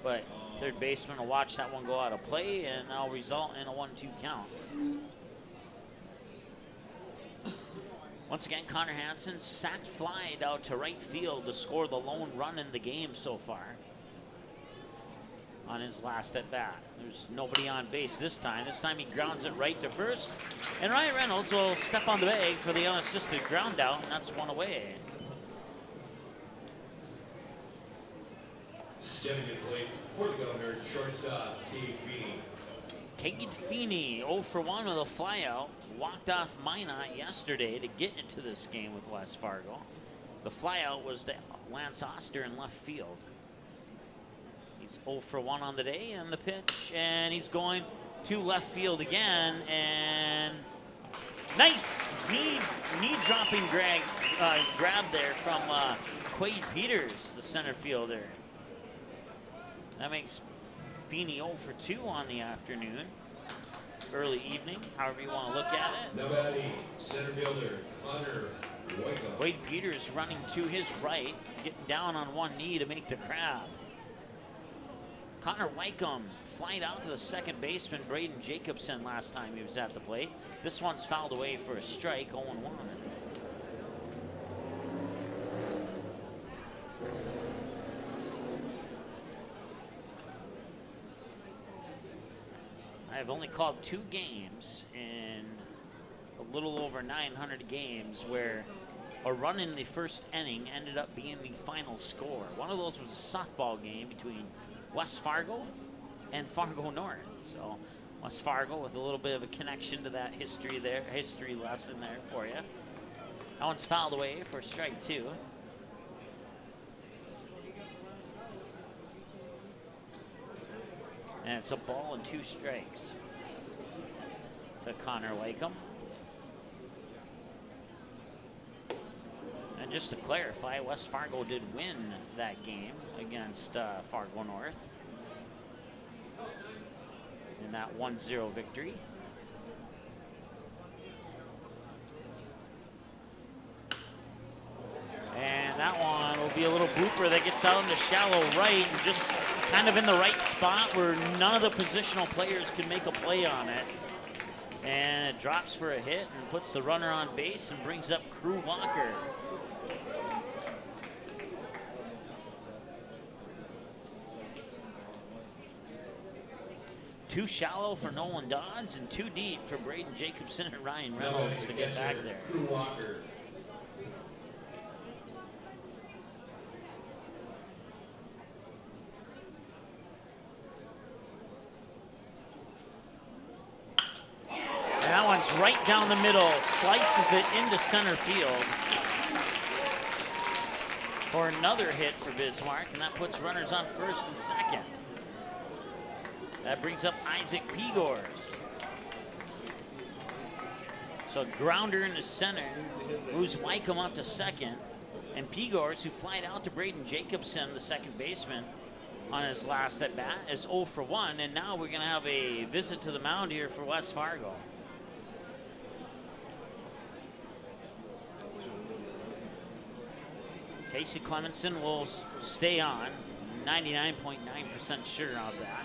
but third baseman will watch that one go out of play, and that'll result in a 1-2 count. Once again, Connor Hansen sacked fly out to right field to score the lone run in the game so far on his last at bat. There's nobody on base this time. This time he grounds it right to first, and Ryan Reynolds will step on the bag for the unassisted ground out, and that's one away. Stepping to plate for the Governors, shortstop Cade Feeney. Cade Feeney 0 for 1 with a flyout. Walked off Minot yesterday to get into this game with West Fargo. The flyout was to Lance Oster in left field. He's 0 for 1 on the day, and the pitch, and he's going to left field again, and nice knee-dropping grab there from Quade Peters, the center fielder. That makes Feeney 0 for 2 on the afternoon. Early evening, however you want to look at it. Now batting, center fielder Connor Wyckoff. Wade Peters running to his right, getting down on one knee to make the grab. Connor Wyckoff flied out to the second baseman, Braden Jacobson, last time he was at the plate. This one's fouled away for a strike, 0-1. I've only called 2 games in a little over 900 games where a run in the first inning ended up being the final score. One of those was a softball game between West Fargo and Fargo North. So West Fargo with a little bit of a connection to that history lesson there for you. That one's fouled away for strike 2. And it's a ball and 2 strikes to Connor Wyckoff. And just to clarify, West Fargo did win that game against Fargo North in that 1-0 victory. And that one will be a little blooper that gets out into shallow right, and just kind of in the right spot where none of the positional players can make a play on it. And it drops for a hit and puts the runner on base and brings up Crew Walker. too shallow for Nolan Dodds and too deep for Braden Jacobson and Ryan Reynolds to get back there. Crew Walker. And that one's right down the middle, slices it into center field for another hit for Bismarck, and that puts runners on first and second. That brings up Isaac Pegors. So grounder in the center, moves Wycombe up to second, and Pegors, who flied out to Braden Jacobson, the second baseman, on his last at bat, is 0 for 1, and now we're going to have a visit to the mound here for West Fargo. Casey Clemenson will stay on, 99.9% sure of that.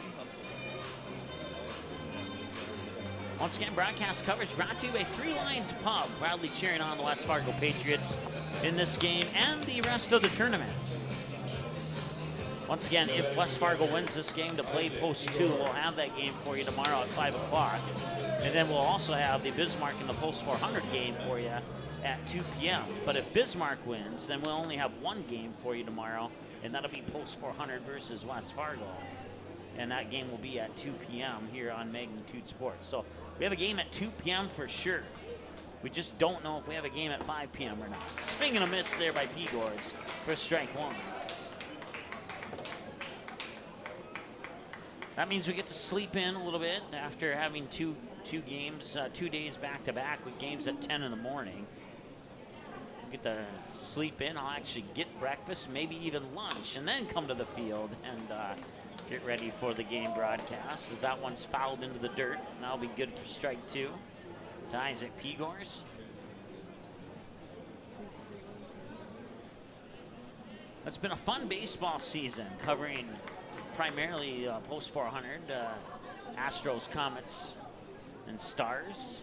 Once again, broadcast coverage brought to you by Three Lions Pub, proudly cheering on the West Fargo Patriots in this game and the rest of the tournament. Once again, if West Fargo wins this game to play post 2, we'll have that game for you tomorrow at 5 o'clock. And then we'll also have the Bismarck and the post 400 game for you at 2 p.m. But if Bismarck wins, then we'll only have one game for you tomorrow, and that'll be post 400 versus West Fargo. And that game will be at 2 p.m. here on Magnitude Sports. So we have a game at 2 p.m. for sure. We just don't know if we have a game at 5 p.m. or not. Swing and a miss there by Pegors for strike one. That means we get to sleep in a little bit after having two games, 2 days back-to-back with games at 10 in the morning. Get to sleep in. I'll actually get breakfast, maybe even lunch, and then come to the field and get ready for the game broadcast, as that one's fouled into the dirt. And that'll be good for strike 2 to Isaac Pegors. It's been a fun baseball season, covering primarily post 400, Astros, Comets, and Stars.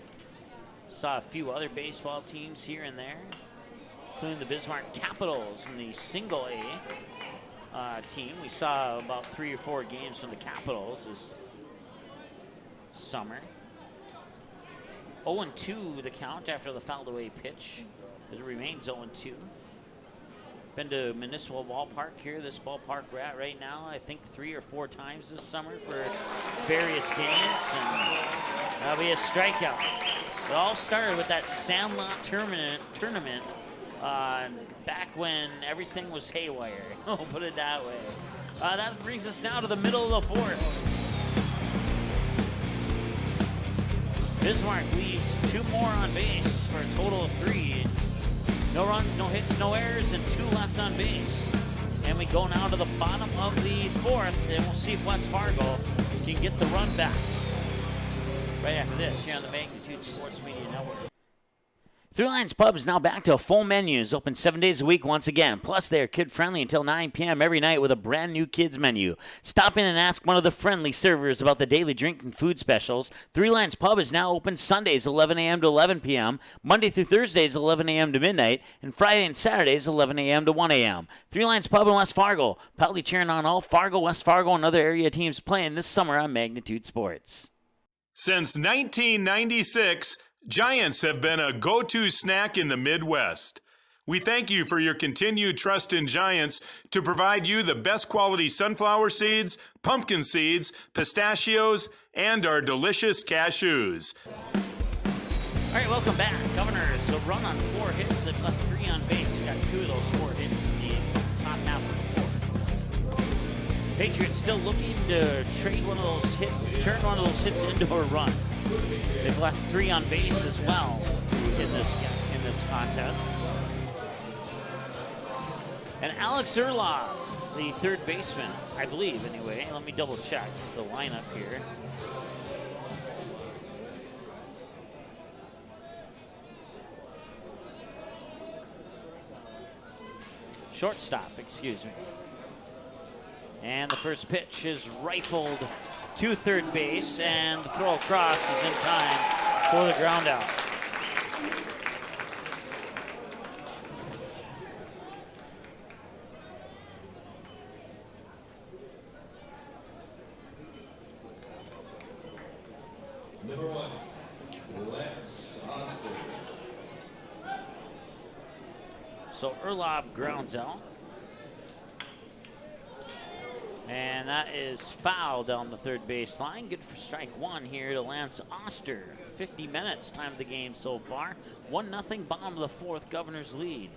Saw a few other baseball teams here and there, including the Bismarck Capitals in the single A team. We saw about 3 or 4 games from the Capitals this summer. 0-2 the count after the fouled away pitch. It remains 0-2. Been to Municipal Ballpark here, this ballpark we're at right now, I think 3 or 4 times this summer for various games, and that'll be a strikeout. It all started with that Sandlot tournament back when everything was haywire. We'll put it that way. That brings us now to the middle of the 4th. Bismarck leaves 2 more on base for a total of 3. No runs, no hits, no errors, and 2 left on base. And we go now to the bottom of the 4th, and we'll see if West Fargo can get the run back. Right after this, here on the Magnitude Sports Media Network. Three Lions Pub is now back to a full menu. It's open 7 days a week once again. Plus, they are kid-friendly until 9 p.m. every night with a brand new kids menu. Stop in and ask one of the friendly servers about the daily drink and food specials. Three Lions Pub is now open Sundays 11 a.m. to 11 p.m., Monday through Thursdays 11 a.m. to midnight, and Friday and Saturdays 11 a.m. to 1 a.m. Three Lions Pub in West Fargo, proudly cheering on all Fargo, West Fargo, and other area teams playing this summer on Magnitude Sports. Since 1996, Giants have been a go-to snack in the Midwest. We thank you for your continued trust in Giants to provide you the best quality sunflower seeds, pumpkin seeds, pistachios, and our delicious cashews. All right, welcome back. Governors, a run on 4 hits. They've left 3 on base. Got 2 of those 4 hits in the top half of the 4th. Patriots still looking to trade one of those hits, turn one of those hits into a run. They've left 3 on base as well in this contest. And Alex Erlaub, the third baseman, I believe anyway. Let me double check the lineup here. Shortstop, excuse me. And the first pitch is rifled to third base, and the throw across is in time for the ground out. Number 1, Lex Oster. So Urlaub grounds out. And that is foul down the third baseline. Good for strike one here to Lance Oster. 50 minutes time of the game so far. 1-0 bottom of the fourth, Governor's lead.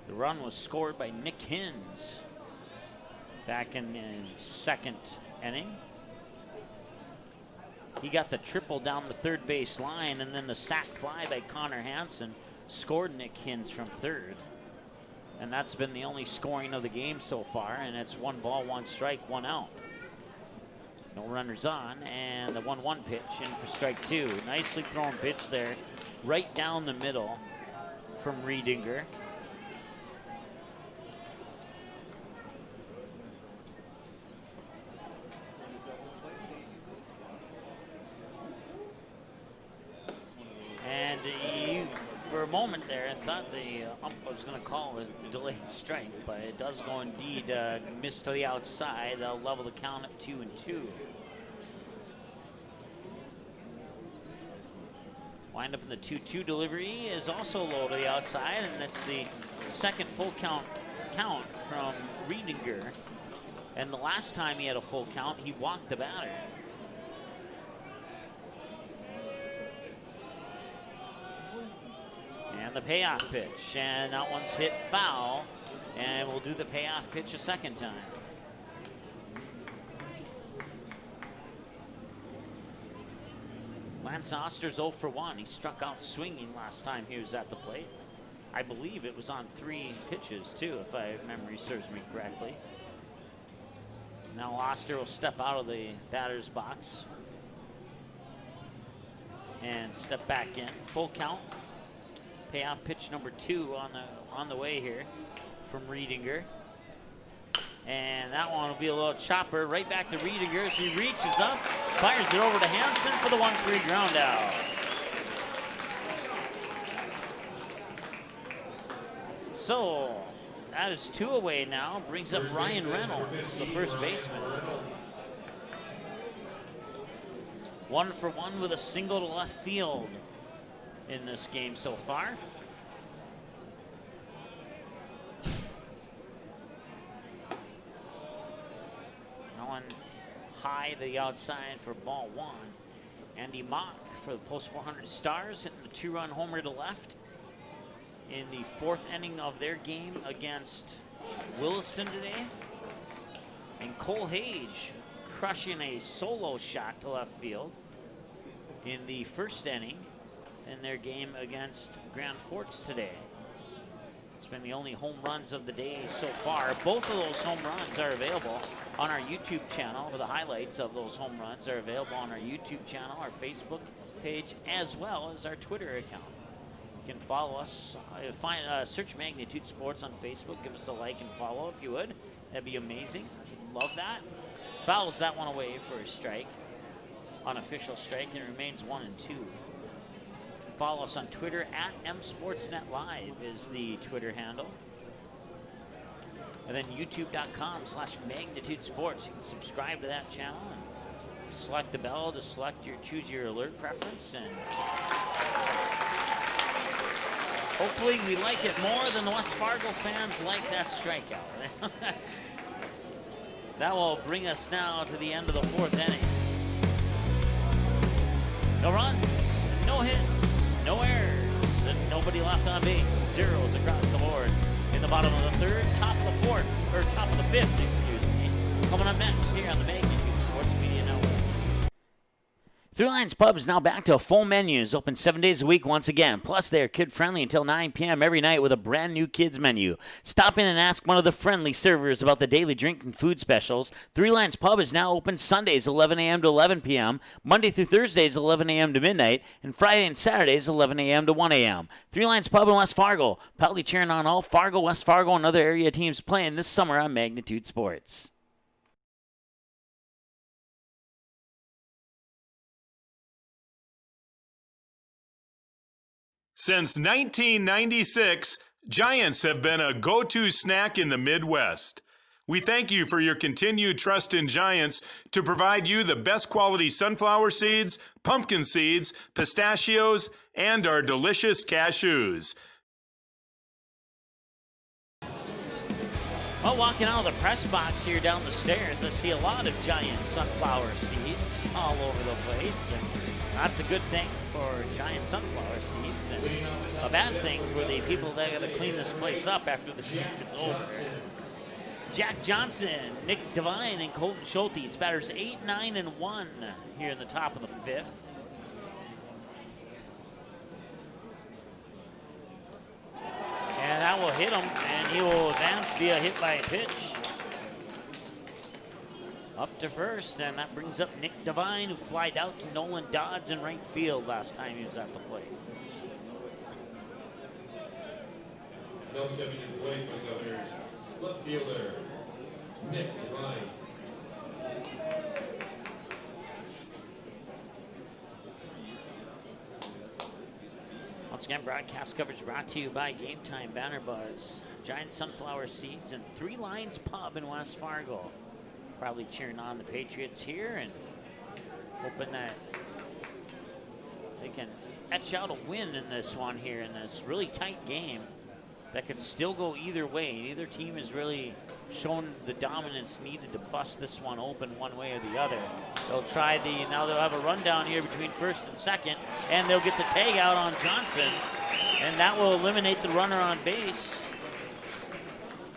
The run was scored by Nick Hins back in the second inning. He got the triple down the third base line, and then the sac fly by Connor Hansen scored Nick Hins from third. And that's been the only scoring of the game so far, and it's 1 ball, 1 strike, 1 out. No runners on, and the 1-1 pitch in for strike 2. Nicely thrown pitch there, right down the middle from Riedinger. And for a moment there, I thought the ump was going to call a delayed strike, but it does go indeed miss to the outside. They'll level the count at 2-2. Wind up in the 2-2 delivery is also low to the outside, and that's the second full count from Riedinger. And the last time he had a full count, he walked the batter. And the payoff pitch, and that one's hit foul, and we'll do the payoff pitch a second time. Lance Oster's 0 for 1. He struck out swinging last time he was at the plate. I believe it was on 3 pitches too, if my memory serves me correctly. Now Oster will step out of the batter's box and step back in. Full count. Payoff pitch number 2 on the way here from Riedinger. And that one will be a little chopper right back to Riedinger as he reaches up, fires it over to Hansen for the 1-3 ground out. So that is 2 away now, brings up Ryan Reynolds, the first baseman. 1 for 1 with a single to left field in this game so far. One high to the outside for ball 1. Andy Mock for the Post 400 Stars hitting the 2-run homer to left in the 4th inning of their game against Williston today. And Cole Hage crushing a solo shot to left field in the 1st inning in their game against Grand Forks today. It's been the only home runs of the day so far. Both of those home runs are available on our YouTube channel. The highlights of those home runs are available on our YouTube channel, our Facebook page, as well as our Twitter account. You can follow us, search Magnitude Sports on Facebook. Give us a like and follow if you would. That'd be amazing. Love that. Fouls that one away for a strike, unofficial strike, and it remains 1-2. Follow us on Twitter at msportsnetlive is the Twitter handle. And then youtube.com/Magnitude Sports. You can subscribe to that channel and select the bell to choose your alert preference. And hopefully we like it more than the West Fargo fans like that strikeout. That will bring us now to the end of the 4th inning. No runs, no hits, no errors, and nobody left on base. Zeros across the board in the bottom of the 3rd, top of the 4th, or top of the 5th, excuse me. Coming up next here on the Magnitude Sports Media Network. Three Lions Pub is now back to full menus, open 7 days a week once again. Plus, they are kid-friendly until 9 p.m. every night with a brand new kids menu. Stop in and ask one of the friendly servers about the daily drink and food specials. Three Lions Pub is now open Sundays 11 a.m. to 11 p.m., Monday through Thursdays 11 a.m. to midnight, and Friday and Saturdays 11 a.m. to 1 a.m. Three Lions Pub in West Fargo, proudly cheering on all Fargo, West Fargo, and other area teams playing this summer on Magnitude Sports. Since 1996, Giants have been a go-to snack in the Midwest. We thank you for your continued trust in Giants to provide you the best quality sunflower seeds, pumpkin seeds, pistachios, and our delicious cashews. Well, walking out of the press box here down the stairs, I see a lot of Giant sunflower seeds all over the place. And that's a good thing for Giant sunflower seeds, and a bad thing for the people that got to clean this place up after this game is over. Jack Johnson, Nick Devine, and Colton Schulte. It's batters 8, 9, and 1 here in the top of the fifth. And that will hit him, and he will advance via hit by pitch up to first, and that brings up Nick Devine, who flied out to Nolan Dodds in right field last time he was at the plate. Now stepping in play for the Governors, left fielder, Nick Devine. Once again, broadcast coverage brought to you by Game Time Banner Buzz, Giant Sunflower Seeds, and Three Lions Pub in West Fargo. Probably cheering on the Patriots here and hoping that they can etch out a win in this one here in this really tight game that could still go either way. Neither team has really shown the dominance needed to bust this one open one way or the other. They'll try now they'll have a rundown here between first and second, and they'll get the tag out on Johnson, and that will eliminate the runner on base.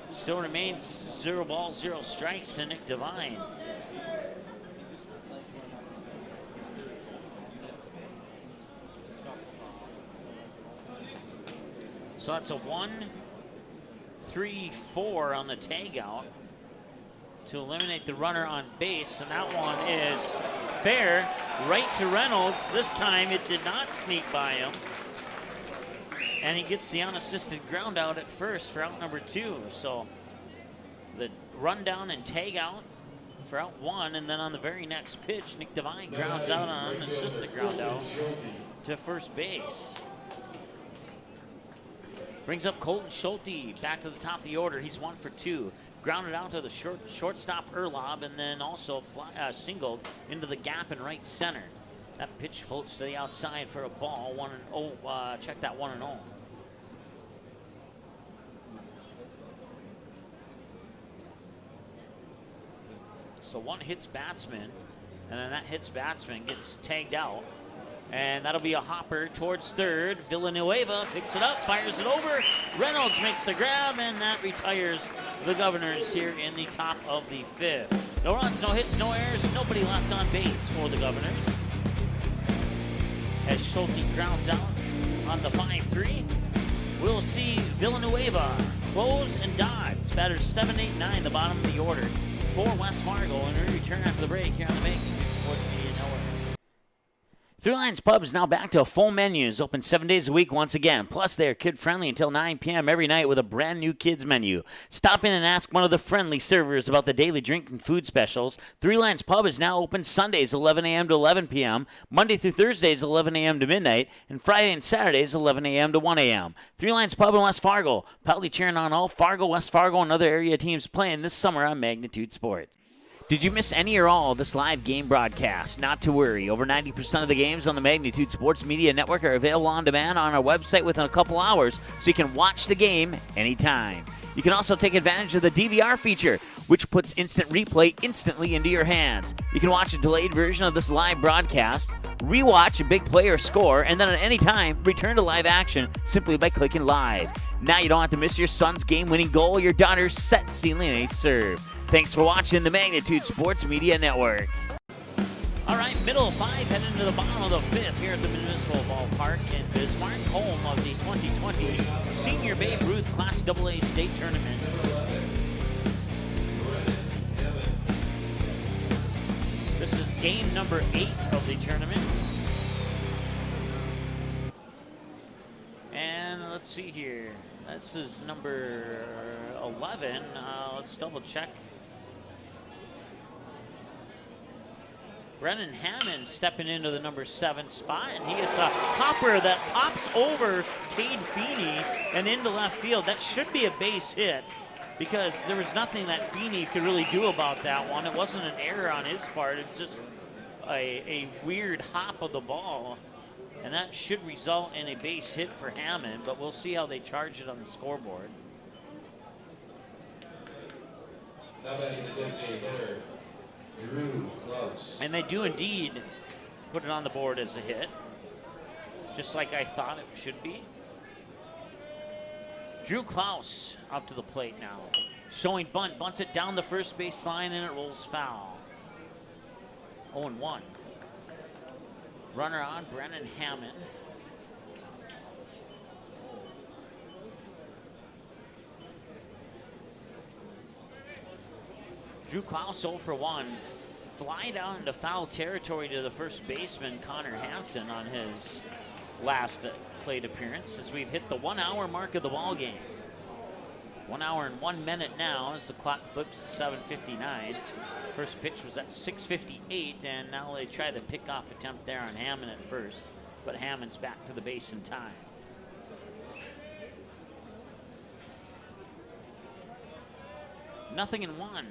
Still remains 0 balls, 0 strikes to Nick Devine. So that's a 1-3-4 on the tag out to eliminate the runner on base, and that one is fair, right to Reynolds. This time it did not sneak by him, and he gets the unassisted ground out at first for out number 2. So the rundown and tag out for out 1, and then on the very next pitch, Nick Devine grounds out on an unassisted ground out to first base. Brings up Colton Schulte back to the top of the order. He's 1 for 2. Grounded out to the shortstop Erlob, and then also singled into the gap in right center. That pitch floats to the outside for a ball. 1-0. Check that 1-0. So one hits batsman, and then that hits batsman gets tagged out. And that'll be a hopper towards third. Villanueva picks it up, fires it over. Reynolds makes the grab, and that retires the Governors here in the top of the fifth. No runs, no hits, no errors, nobody left on base for the Governors. As Schulte grounds out on the 5-3, we'll see Villanueva close and dodge. Batters 7, 8, 9, the bottom of the order for West Fargo. And we return after the break here on the Making Sports Media Network. Three Lions Pub is now back to full menus, open 7 days a week once again. Plus, they are kid-friendly until 9 p.m. every night with a brand new kids menu. Stop in and ask one of the friendly servers about the daily drink and food specials. Three Lions Pub is now open Sundays 11 a.m. to 11 p.m., Monday through Thursdays 11 a.m. to midnight, and Friday and Saturdays 11 a.m. to 1 a.m. Three Lions Pub in West Fargo, proudly cheering on all Fargo, West Fargo, and other area teams playing this summer on Magnitude Sports. Did you miss any or all of this live game broadcast? Not to worry. Over 90% of the games on the Magnitude Sports Media Network are available on demand on our website within a couple hours, so you can watch the game anytime. You can also take advantage of the DVR feature, which puts instant replay instantly into your hands. You can watch a delayed version of this live broadcast, rewatch a big play or score, and then at any time, return to live action simply by clicking live. Now you don't have to miss your son's game-winning goal or your daughter's set sealing a serve. Thanks for watching the Magnitude Sports Media Network. All right, middle of 5, heading into the bottom of the 5th here at the Municipal Ballpark in Bismarck, home of the 2020 Senior Babe Ruth Class AA State Tournament. This is game number 8 of the tournament. And let's see here. This is number 11. Let's double check. Brennan Hammond stepping into the number 7 spot, and he gets a hopper that pops over Cade Feeney and into left field. That should be a base hit because there was nothing that Feeney could really do about that one. It wasn't an error on his part. It's just a weird hop of the ball, and that should result in a base hit for Hammond, but we'll see how they charge it on the scoreboard. Now batting the designated hitter, Drew Klaus. And they do indeed put it on the board as a hit, just like I thought it should be. Drew Klaus up to the plate now. Showing bunt, bunts it down the first base line, and it rolls foul. 0-1. Runner on, Brennan Hammond. Drew Klaus 0 for 1. Fly down into foul territory to the first baseman, Connor Hansen, on his last plate appearance, as we've hit the 1 hour mark of the ball game. 1 hour and 1 minute now as the clock flips to 7:59. First pitch was at 6:58, and now they try the pickoff attempt there on Hammond at first, but Hammond's back to the base in time. Nothing in 1.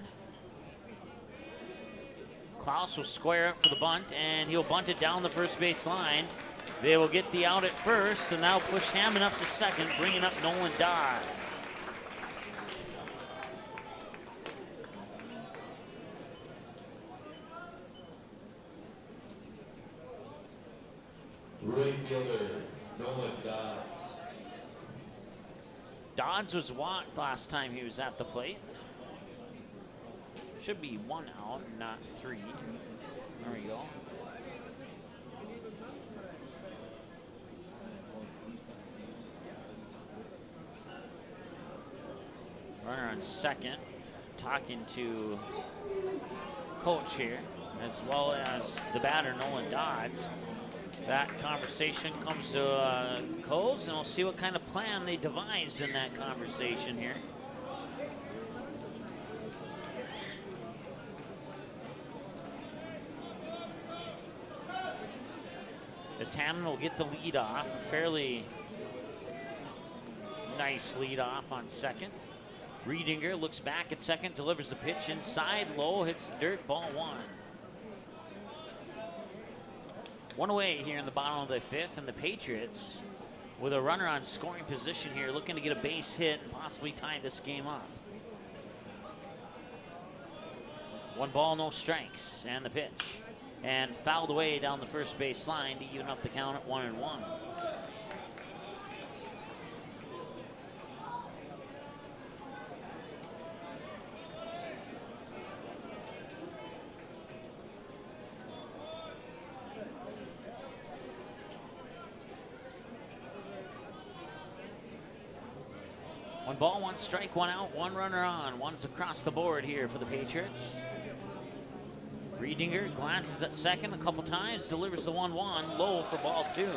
Klaus will square up for the bunt, and he'll bunt it down the first base line. They will get the out at first, and that'll push Hammond up to second, bringing up Nolan Dodds. Right fielder, Nolan Dodds. Dodds was walked last time he was at the plate. Should be 1 out, not 3. There we go. Runner on second, talking to coach here, as well as the batter, Nolan Dodds. That conversation comes to a close, and we'll see what kind of plan they devised in that conversation here. As Hammond will get the lead off, a fairly nice lead off on second. Riedinger looks back at second, delivers the pitch inside, low, hits the dirt, ball 1. 1 away here in the bottom of the 5th, and the Patriots, with a runner on scoring position here, looking to get a base hit and possibly tie this game up. 1 ball, no strikes, and the pitch. And fouled away down the first base line to even up the count at 1-1. One ball, 1 strike, 1 out, 1 runner on. One's across the board here for the Patriots. Riedinger glances at second a couple times, delivers the 1-1, low for ball 2.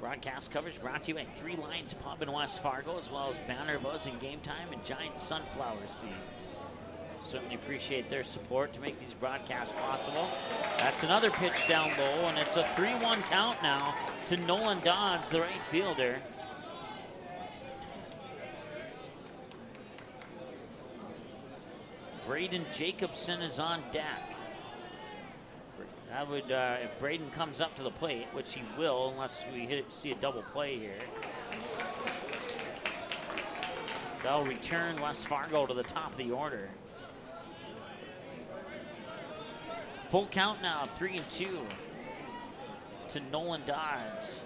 Broadcast coverage brought to you by 3 Lions Pub in West Fargo, as well as Banner Buzz and Game Time and Giant Sunflower Seeds. Certainly appreciate their support to make these broadcasts possible. That's another pitch down low, and it's a 3-1 count now to Nolan Dodds, the right fielder. Braden Jacobson is on deck. That would, if Braden comes up to the plate, which he will, unless we see a double play here. They'll return West Fargo to the top of the order. Full count now, 3-2 to Nolan Dodds.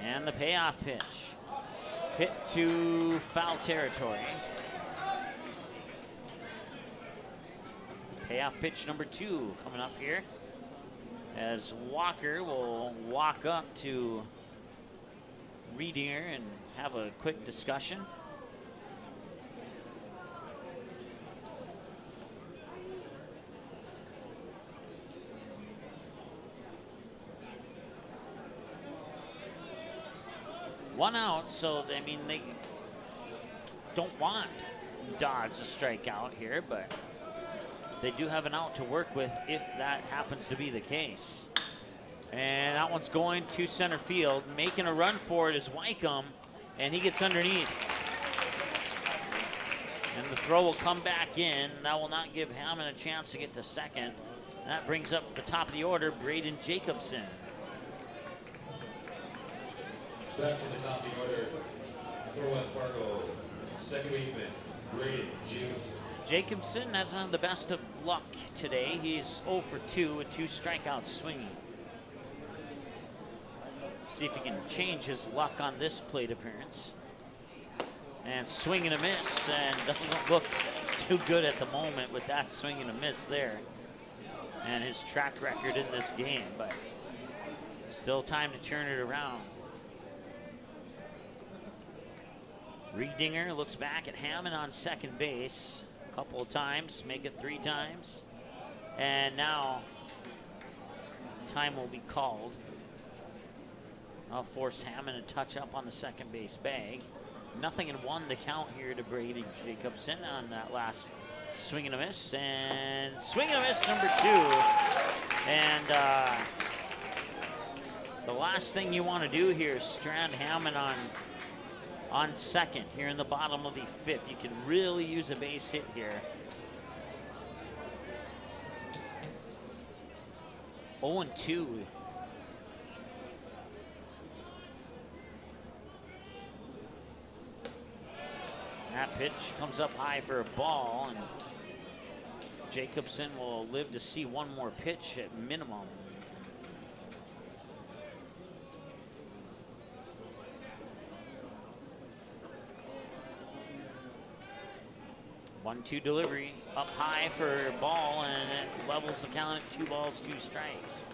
And the payoff pitch. Hit to foul territory. Payoff pitch number 2 coming up here, as Walker will walk up to Riedinger and have a quick discussion. One out, so I mean they don't want Dodds to strike out here, but they do have an out to work with if that happens to be the case. And that one's going to center field. Making a run for it is Wycombe, and he gets underneath. And the throw will come back in. That will not give Hammond a chance to get to second. And that brings up the top of the order, Braden Jacobson. Back to the top of the order, Northwest Fargo, second baseman, Braden Jacobson. Jacobson hasn't had the best of luck today. He's 0 for 2 with 2 strikeouts swinging. See if he can change his luck on this plate appearance. And swing and a miss, and doesn't look too good at the moment with that swing and a miss there. And his track record in this game, but still time to turn it around. Riedinger looks back at Hammond on second base a couple of times, make it 3 times. And now time will be called. I'll force Hammond to touch up on the second base bag. 0-1 the count here to Brady Jacobson on that last swing and a miss. And swing and a miss number 2. And the last thing you want to do here is strand Hammond on second here in the bottom of the 5th. You can really use a base hit here. 0-2. That pitch comes up high for a ball, and Jacobson will live to see one more pitch at minimum. One-two delivery up high for a ball, and it levels the count at 2 balls, 2 strikes.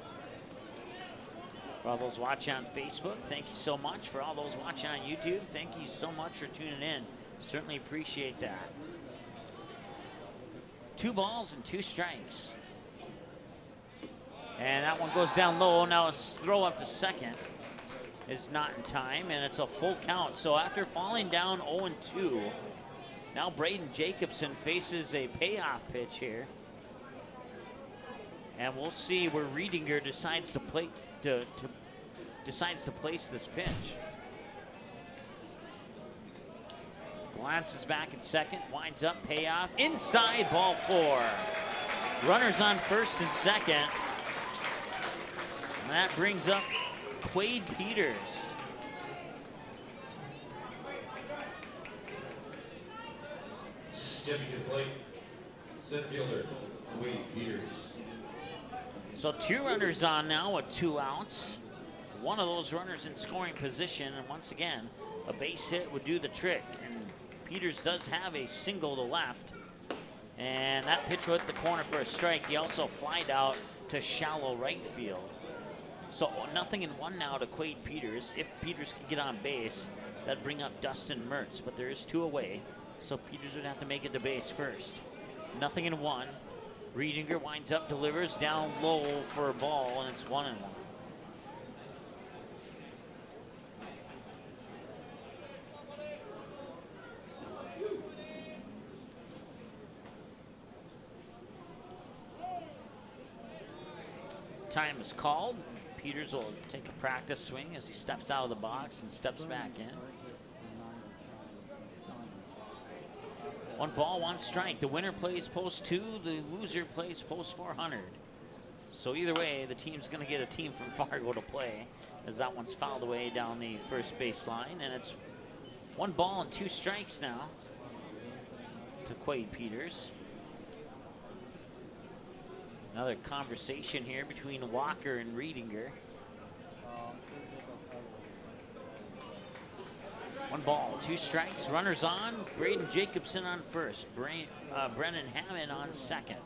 For all those watching on Facebook, thank you so much. For all those watching on YouTube, thank you so much for tuning in. Certainly appreciate that. 2 balls and 2 strikes. And that one goes down low. Now a throw up to second is not in time, and it's a full count. So after falling down 0-2, now Braden Jacobson faces a payoff pitch here. And we'll see where Riedinger decides to play decides to place this pitch. Glances back at second, winds up, payoff, inside, ball 4. Runners on first and second. And that brings up Quade Peters. Stepping to the plate, center fielder, Quade Peters. So 2 runners on now with 2 outs. One of those runners in scoring position, and once again, a base hit would do the trick. And Peters does have a single to left, and that pitch will hit the corner for a strike. He also flied out to shallow right field. So 0-1 now to Quade Peters. If Peters can get on base, that'd bring up Dustin Mertz, but there is 2 away, so Peters would have to make it to base first. 0-1. Riedinger winds up, delivers down low for a ball, and it's 1-1. Time is called. Peters will take a practice swing as he steps out of the box and steps back in. 1 ball, 1 strike. The winner plays post 2, the loser plays post 400. So either way, the team's going to get a team from Fargo to play, as that one's fouled away down the first baseline. And it's 1 ball and 2 strikes now to Quade Peters. Another conversation here between Walker and Riedinger. 1 ball, 2 strikes, runners on. Braden Jacobson on first, Brennan Hammond on second.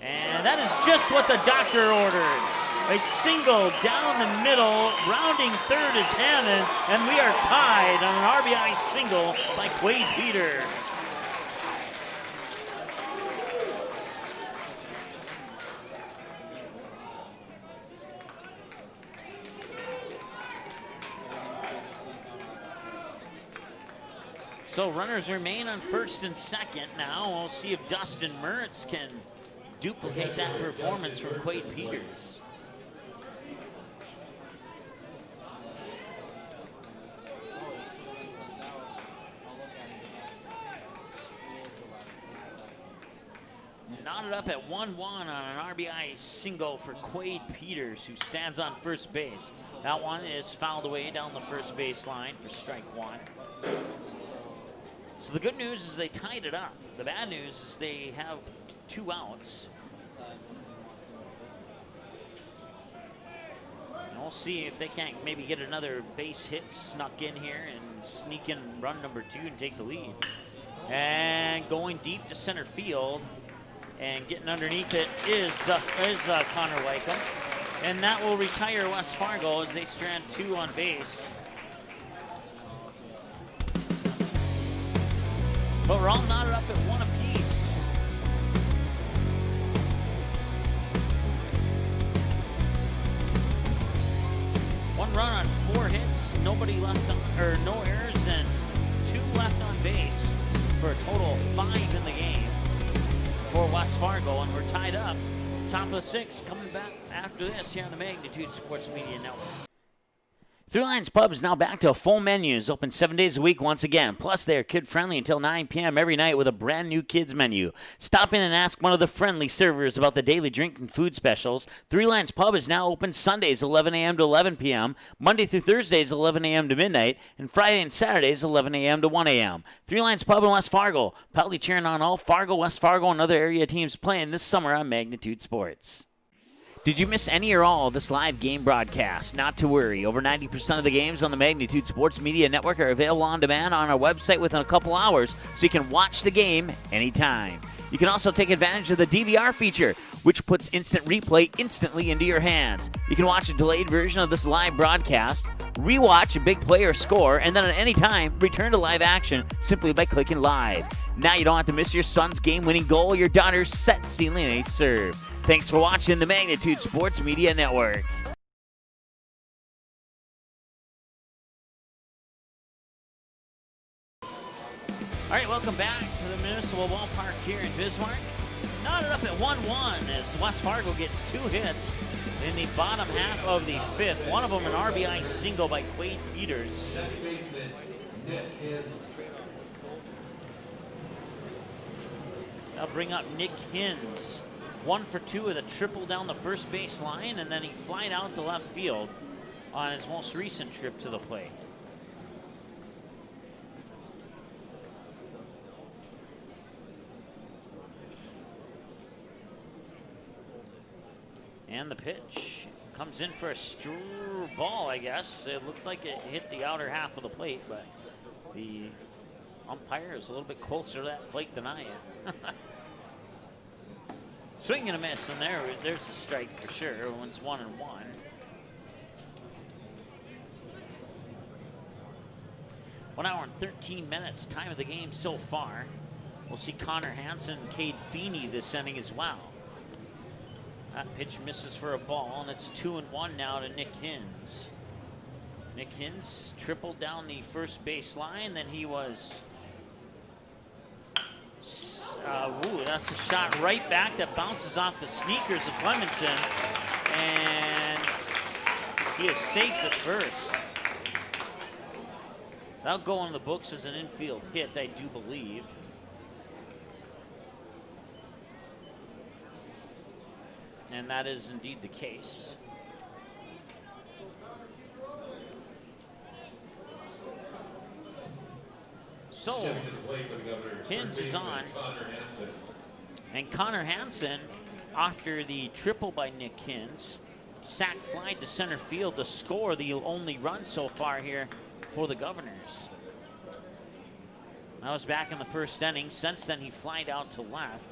And that is just what the doctor ordered. A single down the middle, rounding third is Hammond, and we are tied on an RBI single by Quade Peters. So runners remain on first and second now. We'll see if Dustin Mertz can duplicate that performance from Quade Peters. Knotted up at 1-1 on an RBI single for Quade Peters, who stands on first base. That one is fouled away down the first base line for strike one. So the good news is they tied it up. The bad news is they have 2 outs. And we'll see if they can't maybe get another base hit snuck in here and sneak in run number 2 and take the lead. And going deep to center field and getting underneath it is Connor Wycombe. And that will retire West Fargo as they strand 2 on base. But we're all knotted up at 1 apiece. One run on 4 hits, nobody left on, or no errors, and 2 left on base for a total of 5 in the game for West Fargo, and we're tied up. Top of the 6th, coming back after this here on the Magnitude Sports Media Network. Three Lions Pub is now back to a full menu. It's open 7 days a week once again. Plus, they are kid-friendly until 9 p.m. every night with a brand-new kids menu. Stop in and ask one of the friendly servers about the daily drink and food specials. Three Lions Pub is now open Sundays 11 a.m. to 11 p.m., Monday through Thursdays 11 a.m. to midnight, and Friday and Saturdays 11 a.m. to 1 a.m. Three Lions Pub in West Fargo, proudly cheering on all Fargo, West Fargo, and other area teams playing this summer on Magnitude Sports. Did you miss any or all of this live game broadcast? Not to worry. Over 90% of the games on the Magnitude Sports Media Network are available on demand on our website within a couple hours, so you can watch the game anytime. You can also take advantage of the DVR feature, which puts instant replay instantly into your hands. You can watch a delayed version of this live broadcast, rewatch a big play or score, and then at any time, return to live action simply by clicking live. Now you don't have to miss your son's game-winning goal or your daughter's set-sealing ace serve. Thanks for watching the Magnitude Sports Media Network. All right, welcome back to the Municipal Ballpark here in Bismarck. Knotted up at 1-1 as West Fargo gets 2 hits in the bottom half of the 5th. One of them an RBI single by Quade Peters. Second baseman, Nick Hins. I'll bring up Nick Hins. 1 for 2 with a triple down the first base line, and then he flied out to left field on his most recent trip to the plate. And the pitch comes in for a ball, I guess. It looked like it hit the outer half of the plate, but the umpire is a little bit closer to that plate than I am. Swing and a miss, and there's a strike for sure. One's 1-1. 1 hour and 13 minutes, time of the game so far. We'll see Connor Hansen and Cade Feeney this inning as well. That pitch misses for a ball, and it's 2-1 now to Nick Hins. Nick Hins tripled down the first base line, then he was... that's a shot right back that bounces off the sneakers of Clemenson, and he is safe at first. That'll go on the books as an infield hit, I do believe. And that is indeed the case. So, Hins is on. And Connor Hansen, after the triple by Nick Hins, sac fly to center field to score the only run so far here for the Governors. That was back in the first inning. Since then, he flied out to left.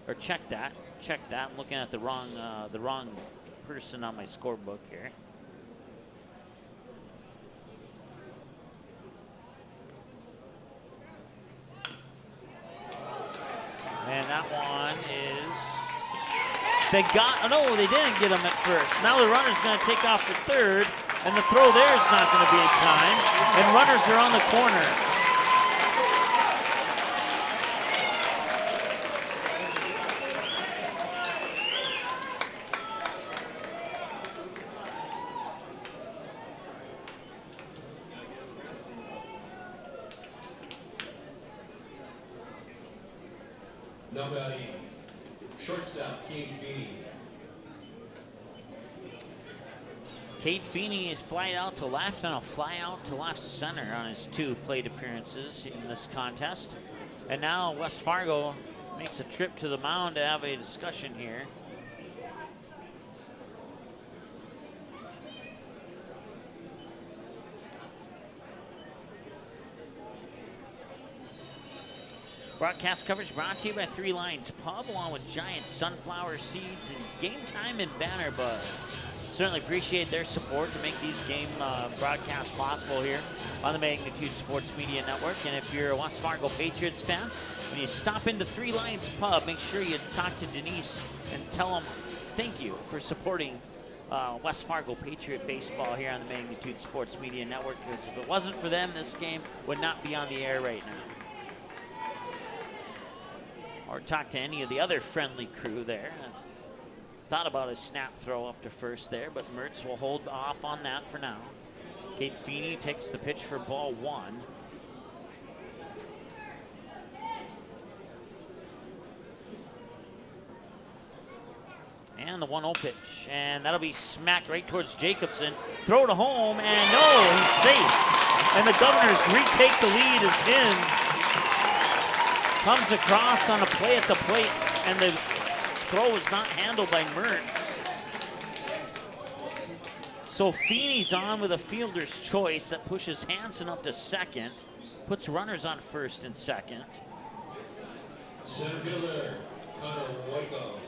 Or check that. I'm looking at the wrong person on my scorebook here. And that one is, they didn't get him at first. Now the runner's going to take off for third, and the throw there is not going to be in time, and runners are on the corners. No batting. Shortstop, King Feeney. Cade Feeney is fly out to left and a fly out to left center on his 2 plate appearances in this contest. And now West Fargo makes a trip to the mound to have a discussion here. Broadcast coverage brought to you by Three Lions Pub, along with Giant Sunflower Seeds and Game Time and Banner Buzz. Certainly appreciate their support to make these game broadcasts possible here on the Magnitude Sports Media Network. And if you're a West Fargo Patriots fan, when you stop into Three Lions Pub, make sure you talk to Denise and tell them thank you for supporting West Fargo Patriot baseball here on the Magnitude Sports Media Network, because if it wasn't for them, this game would not be on the air right now. Or talk to any of the other friendly crew there. Thought about a snap throw up to first there, but Mertz will hold off on that for now. Cade Feeney takes the pitch for ball 1. And the 1-0 pitch, and that'll be smacked right towards Jacobson. Throw to home, and no, he's safe. And the Governors retake the lead as Hins comes across on a play at the plate, and the throw is not handled by Mertz. So Feeney's on with a fielder's choice that pushes Hansen up to second, puts runners on first and second. Center fielder, Connor Wyckoff.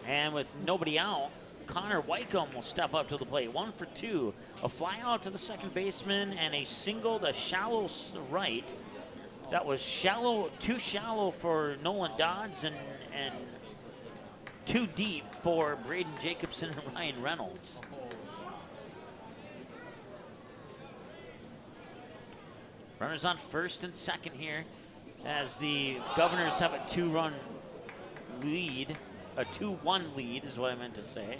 And with nobody out, Connor Wycombe will step up to the plate. 1 for 2. A fly out to the second baseman and a single to shallow right. That was shallow, too shallow for Nolan Dodds and too deep for Braden Jacobson and Ryan Reynolds. Runners on first and second here as the Governors have a 2-run lead. A 2-1 lead is what I meant to say.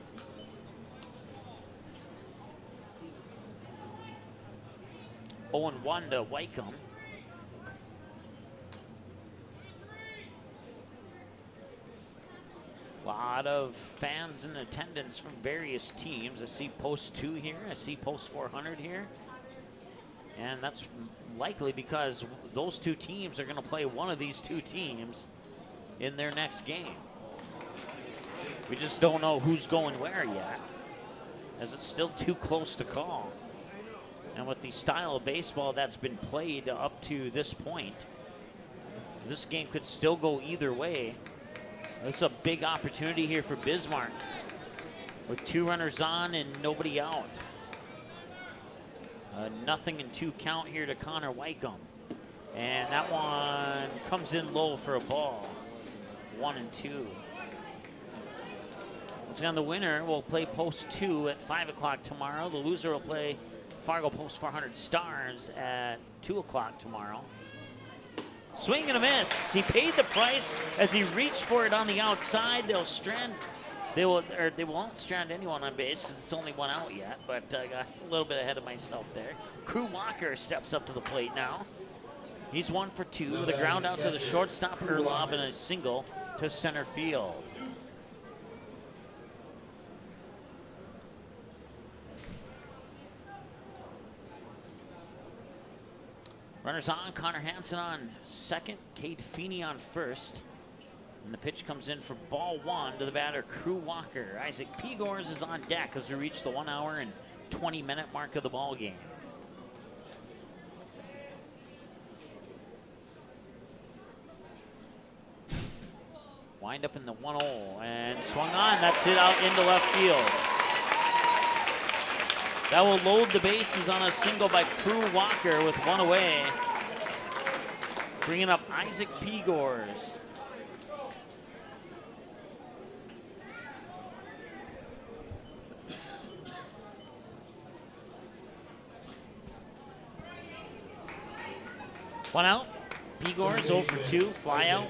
Oh, and 1 to Wycombe. A lot of fans in attendance from various teams. I see post 2 here. I see post 400 here. And that's likely because those 2 teams are going to play one of these 2 teams in their next game. We just don't know who's going where yet, as it's still too close to call. And with the style of baseball that's been played up to this point, this game could still go either way. It's a big opportunity here for Bismarck with 2 runners on and nobody out. 0-2 count here to Connor Wycombe. And that one comes in low for a ball. 1-2. Once again, the winner will play post 2 at 5 o'clock tomorrow. The loser will play Fargo post 400 Stars at 2 o'clock tomorrow. Swing and a miss. He paid the price as he reached for it on the outside. They won't strand anyone on base because it's only 1 out yet, but I got a little bit ahead of myself there. Crew Walker steps up to the plate now. He's 1 for 2 with a ground out to the shortstop Erlob and a single to center field. Runners on, Connor Hansen on second, Cade Feeney on first. And the pitch comes in for ball 1 to the batter, Crew Walker. Isaac Pegors is on deck as we reach the 1 hour and 20-minute mark of the ball game. Wind up in the 1-0 and swung on. That's hit out into left field. That will load the bases on a single by Crew Walker with 1 away. Bringing up Isaac Pegors. One out. Pegors 0 for 2. Fly out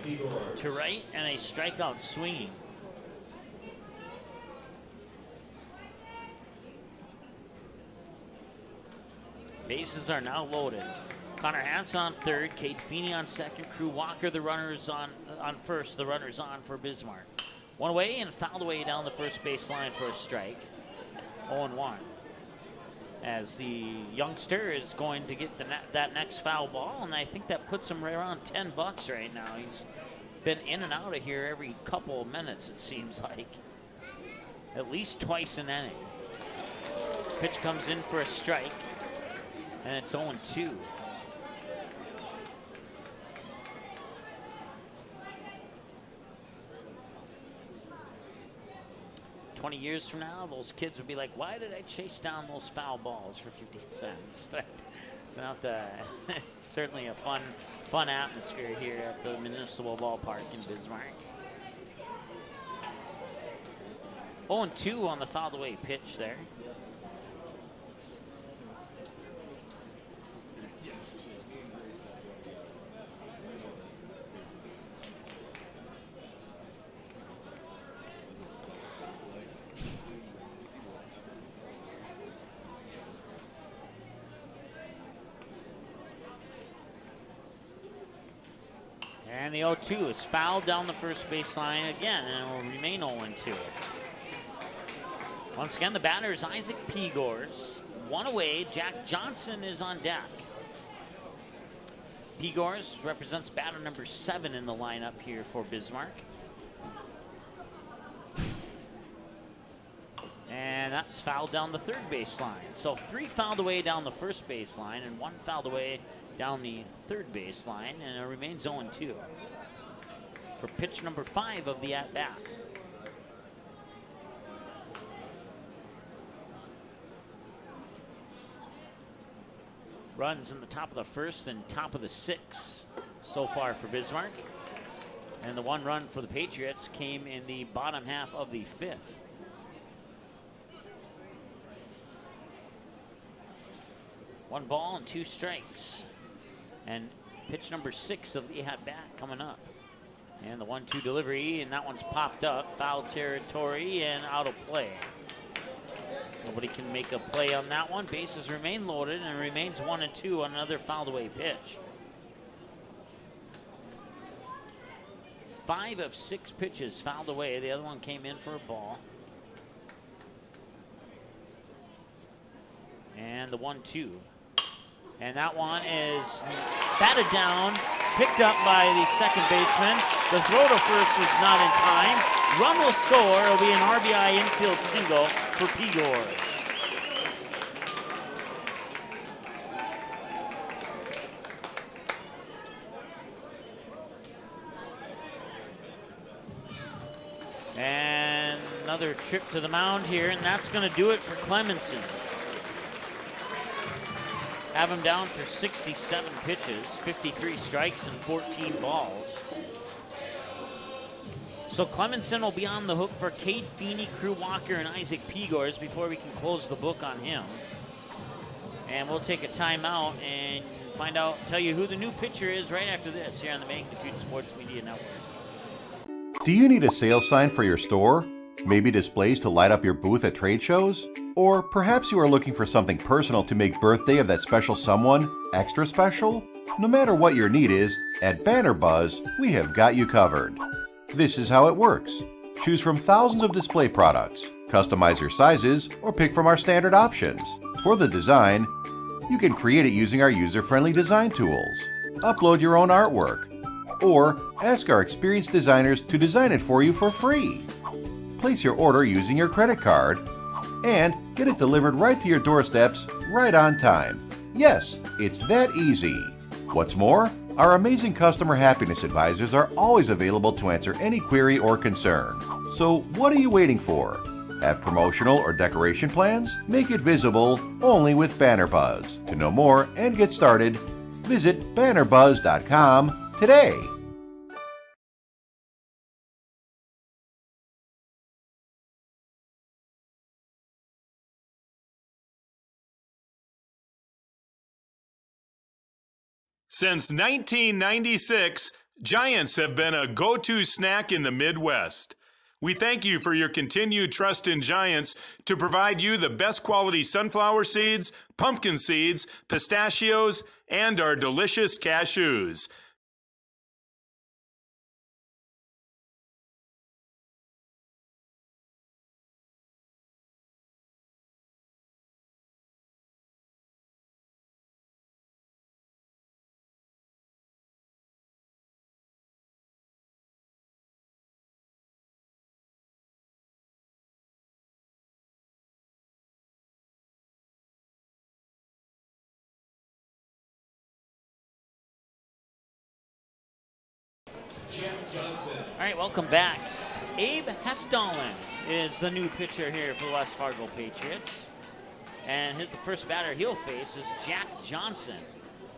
to right and a strikeout swinging. Bases are now loaded. Connor Hance on third, Cade Feeney on second, Crew Walker, the runners on first, the runners on for Bismarck. One away and fouled away down the first base line for a strike. 0-1. As the youngster is going to get that next foul ball, and I think that puts him right around $10 right now. He's been in and out of here every couple of minutes, it seems like. At least twice an inning. Pitch comes in for a strike, and it's 0-2. 20 years from now, those kids would be like, why did I chase down those foul balls for 50 cents? But it's enough to, certainly a fun atmosphere here at the Municipal Ballpark in Bismarck. 0-2 on the fouled away pitch there. And the 0-2 is fouled down the first baseline again, and it will remain 0-2. Once again, the batter is Isaac Pegors. One away, Jack Johnson is on deck. Pegors represents batter number 7 in the lineup here for Bismarck. And that's fouled down the third baseline. So 3 fouled away down the first baseline and 1 fouled away down the third baseline, and it remains 0-2 for pitch number 5 of the at-bat. Runs in the top of the first and top of the 6th so far for Bismarck. And the 1 run for the Patriots came in the bottom half of the 5th. One ball and 2 strikes. And pitch number 6 of the at-bat coming up. And the 1-2 delivery, and that one's popped up. Foul territory and out of play. Nobody can make a play on that one. Bases remain loaded, and it remains 1-2 on another fouled away pitch. 5 of 6 pitches fouled away. The other one came in for a ball. And the 1-2. And that one is batted down, picked up by the second baseman. The throw to first was not in time. Run will score. It'll be an RBI infield single for Pegors. And another trip to the mound here, and that's going to do it for Clemenson. Have him down for 67 pitches, 53 strikes, and 14 balls. So Clemenson will be on the hook for Cade Feeney, Crew Walker, and Isaac Pegors before we can close the book on him. And we'll take a timeout and find out, tell you who the new pitcher is right after this here on the Magnitude Sports Media Network. Do you need a sales sign for your store? Maybe displays to light up your booth at trade shows? Or perhaps you are looking for something personal to make birthday of that special someone extra special? No matter what your need is, at Banner Buzz, we have got you covered. This is how it works. Choose from thousands of display products, customize your sizes, or pick from our standard options. For the design, you can create it using our user-friendly design tools, upload your own artwork, or ask our experienced designers to design it for you for free. Place your order using your credit card, and get it delivered right to your doorsteps right on time. Yes, it's that easy. What's more, our amazing customer happiness advisors are always available to answer any query or concern. So what are you waiting for? Have promotional or decoration plans? Make it visible only with Banner Buzz. To know more and get started, visit bannerbuzz.com today. Since 1996, Giants have been a go-to snack in the Midwest. We thank you for your continued trust in Giants to provide you the best quality sunflower seeds, pumpkin seeds, pistachios, and our delicious cashews. All right, welcome back. Abe Hestolin is the new pitcher here for the West Fargo Patriots. And the first batter he'll face is Jack Johnson.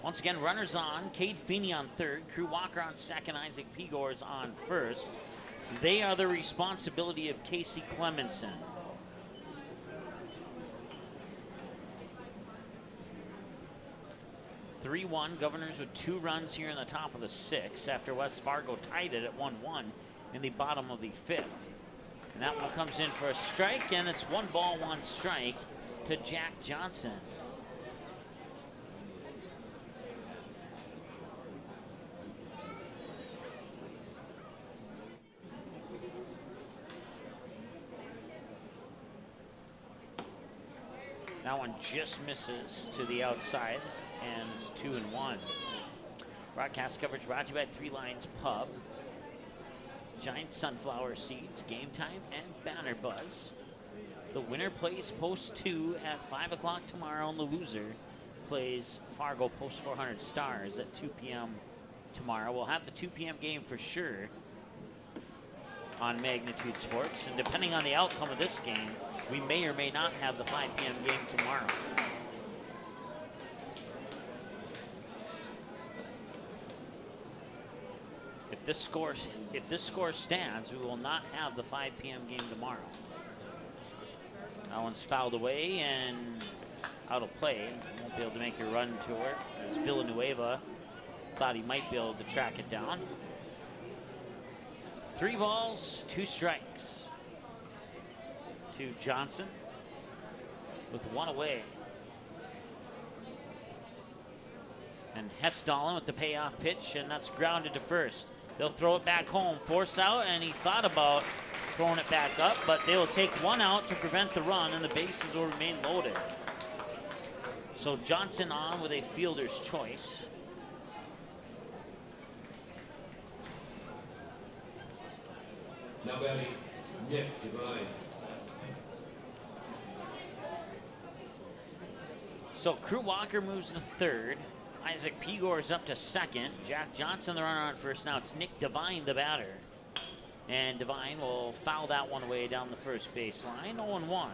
Once again, runners on. Cade Feeney on third. Crew Walker on second. Isaac Pegors on first. They are the responsibility of Casey Clemenson. (3-1) Governors with 2 runs here in the top of the 6th after West Fargo tied it at 1-1 in the bottom of the 5th. And that one comes in for a strike, and it's 1 ball, 1 strike to Jack Johnson. That one just misses to the outside, and it's 2-1. Broadcast coverage brought to you by 3 Lions Pub, Giant Sunflower Seeds, Game Time, and Banner Buzz. The winner plays post 2 at 5 o'clock tomorrow, and the loser plays Fargo post 400 Stars at 2 p.m. tomorrow. We'll have the 2 p.m. game for sure on Magnitude Sports, and depending on the outcome of this game, we may or may not have the 5 p.m. game tomorrow. If this score stands, we will not have the 5 p.m. game tomorrow. That one's fouled away and out of play. Won't be able to make a run to her, as Villanueva thought he might be able to track it down. 3 balls, 2 strikes to Johnson with 1 away. And Hestolin with the payoff pitch, and that's grounded to first. They'll throw it back home, force out, and he thought about throwing it back up, but they will take 1 out to prevent the run, and the bases will remain loaded. So Johnson on with a fielder's choice. Now batting, Nick Devine. So Crew Walker moves to third. Isaac Pegors up to second. Jack Johnson, the runner on first. Now it's Nick Devine, the batter. And Devine will foul that one away down the first baseline. 0-1.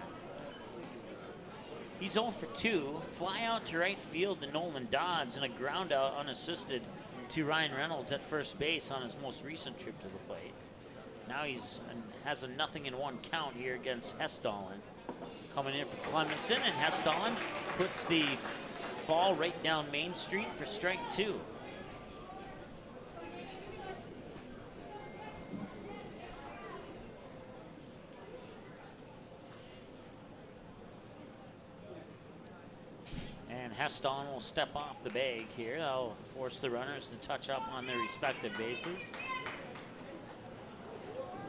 He's 0 for 2. Fly out to right field to Nolan Dodds, and a ground out unassisted to Ryan Reynolds at first base on his most recent trip to the plate. Now has a 0-1 count here against Hestolin. Coming in for Clemenson, and Hestolin puts the ball right down Main Street for strike 2. And Hestolin will step off the bag here. That'll force the runners to touch up on their respective bases.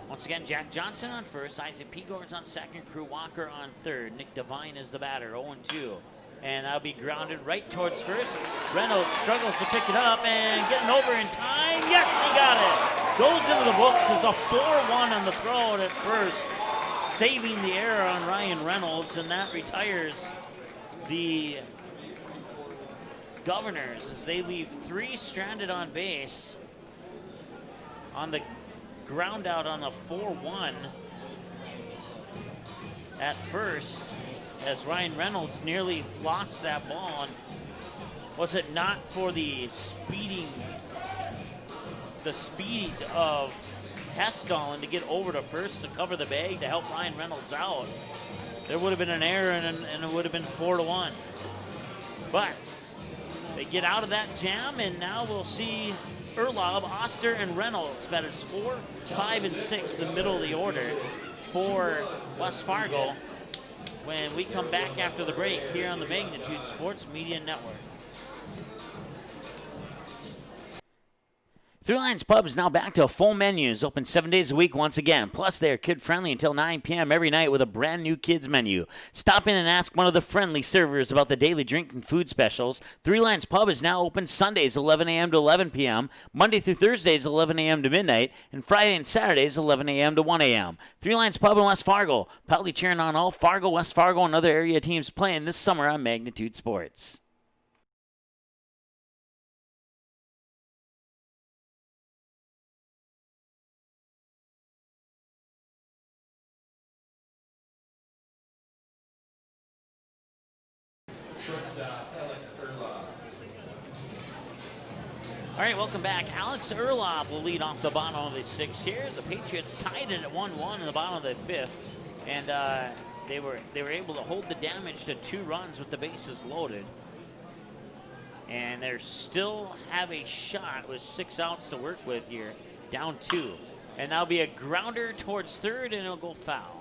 Once again, Jack Johnson on first, Isaac Pegors on second, Crew Walker on third. Nick Devine is the batter, 0-2. And that'll be grounded right towards first. Reynolds struggles to pick it up and getting over in time. Yes, he got it. Goes into the books as a 4-1 on the throw at first, saving the error on Ryan Reynolds, and that retires the Governors as they leave 3 stranded on base on the ground out on a 4-1 at first, as Ryan Reynolds nearly lost that ball. And was it not for the speed of Hestolin to get over to first to cover the bag to help Ryan Reynolds out, there would have been an error, and it would have been 4-1. But they get out of that jam, and now we'll see Erlob, Oster, and Reynolds. Batters 4, 5, and 6, the middle of the order for West Fargo. When we come back after the break here on the Magnitude Sports Media Network. Three Lions Pub is now back to full menus, open 7 days a week once again. Plus, they are kid-friendly until 9 p.m. every night with a brand new kids menu. Stop in and ask one of the friendly servers about the daily drink and food specials. Three Lions Pub is now open Sundays 11 a.m. to 11 p.m., Monday through Thursdays 11 a.m. to midnight, and Friday and Saturdays 11 a.m. to 1 a.m. Three Lions Pub in West Fargo, proudly cheering on all Fargo, West Fargo, and other area teams playing this summer on Magnitude Sports. Shortstop, Alex Erlob. All right, welcome back. Alex Erlob will lead off the bottom of the sixth here. The Patriots tied it at 1-1 in the bottom of the fifth, and they were able to hold the damage to 2 runs with the bases loaded. And they still have a shot with 6 outs to work with here, down 2. And that'll be a grounder towards third, and it'll go foul.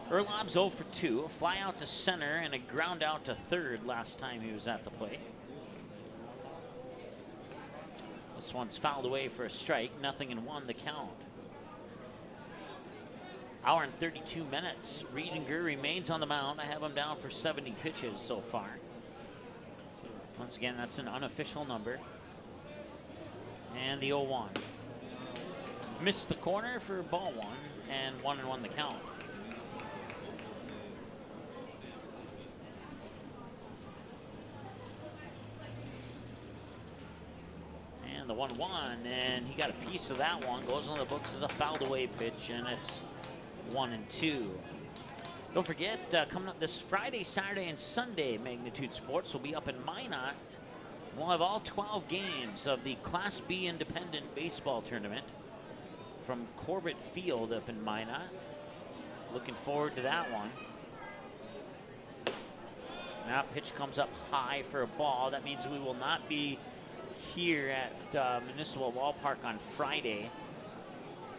Erlob's 0 for 2, a fly out to center and a ground out to third last time he was at the plate. This one's fouled away for a strike, 0-1 the count. Hour and 32 minutes. Riedinger remains on the mound. I have him down for 70 pitches so far. Once again, that's an unofficial number. And the 0-1. Missed the corner for ball 1, and 1-1 the count. The 1-1, and he got a piece of that one. Goes on the books as a fouled away pitch, and it's 1-2. Don't forget, coming up this Friday, Saturday, and Sunday, Magnitude Sports will be up in Minot. We'll have all 12 games of the Class B Independent Baseball Tournament from Corbett Field up in Minot. Looking forward to that one. Now pitch comes up high for a ball. That means we will not be here at Municipal Ballpark on Friday.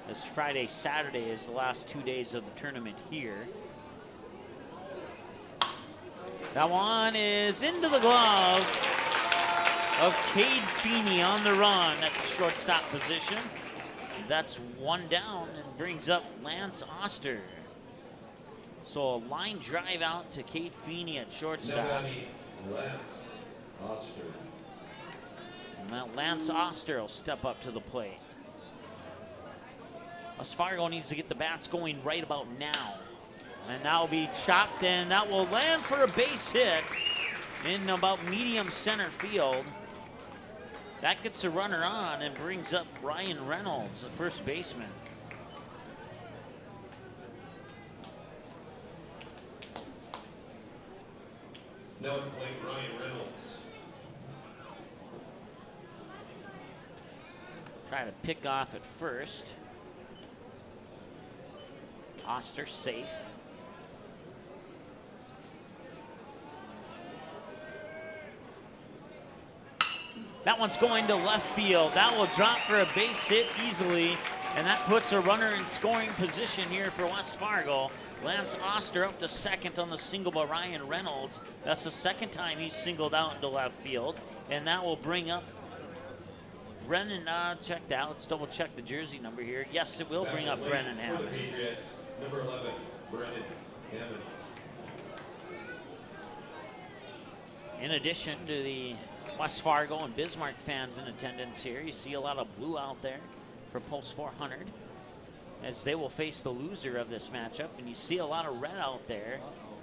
This Friday, Saturday is the last 2 days of the tournament here. That one is into the glove of Cade Feeney on the run at the shortstop position. That's 1 down and brings up Lance Oster. So a line drive out to Cade Feeney at shortstop. Lance Oster. And that Lance Oster will step up to the plate. West Fargo needs to get the bats going right about now. And that will be chopped, and that will land for a base hit in about medium center field. That gets a runner on and brings up Ryan Reynolds, the first baseman. No one playing Ryan Reynolds. Try to pick off at first. Oster safe. That one's going to left field. That will drop for a base hit easily, and that puts a runner in scoring position here for West Fargo. Lance Oster up to second on the single by Ryan Reynolds. That's the second time he's singled out into left field, and that will bring up Brennan. Checked out. Let's double check the jersey number here. Yes, it will bring up Brennan Hammond. For the Patriots, number 11, Brennan Hammond. In addition to the West Fargo and Bismarck fans in attendance here, you see a lot of blue out there for Post 400 as they will face the loser of this matchup, and you see a lot of red out there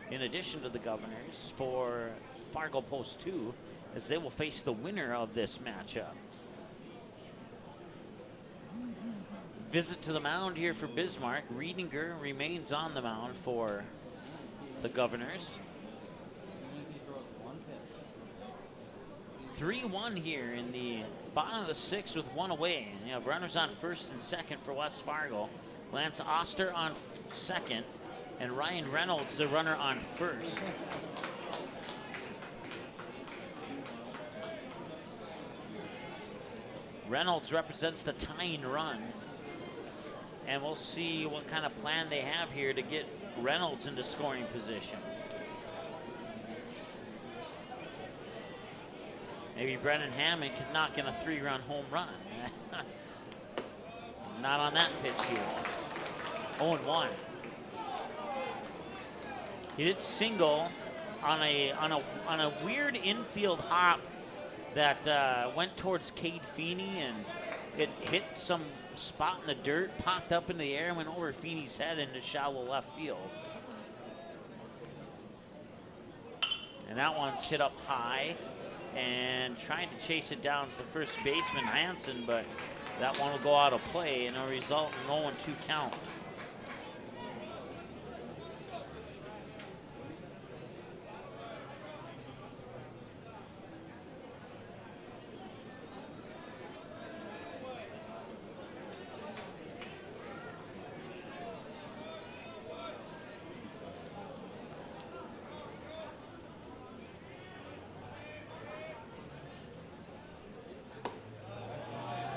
in addition to the Governors for Fargo Post 2 as they will face the winner of this matchup. Visit to the mound here for Bismarck. Riedinger remains on the mound for the Governors. 3-1 here in the bottom of the sixth with 1 away. You have runners on first and second for West Fargo. Lance Oster on second, and Ryan Reynolds, the runner, on first. Reynolds represents the tying run. And we'll see what kind of plan they have here to get Reynolds into scoring position. Maybe Brennan Hammond could knock in a 3-run home run. Not on that pitch here. 0-1. He did single on a weird infield hop that went towards Cade Feeney, and it hit some spot in the dirt, popped up in the air, and went over Feeney's head into shallow left field. And that one's hit up high, and trying to chase it down is the first baseman, Hansen, but that one will go out of play, and it'll result in an 0-2 count.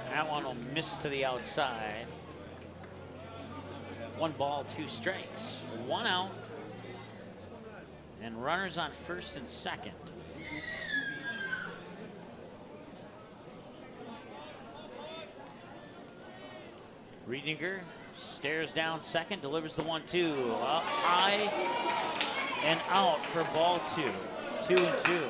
That one will miss to the outside. 1 ball, 2 strikes. 1 out. And runners on first and second. Riedinger stares down second, delivers the 1-2. Up high and out for ball 2. 2-2.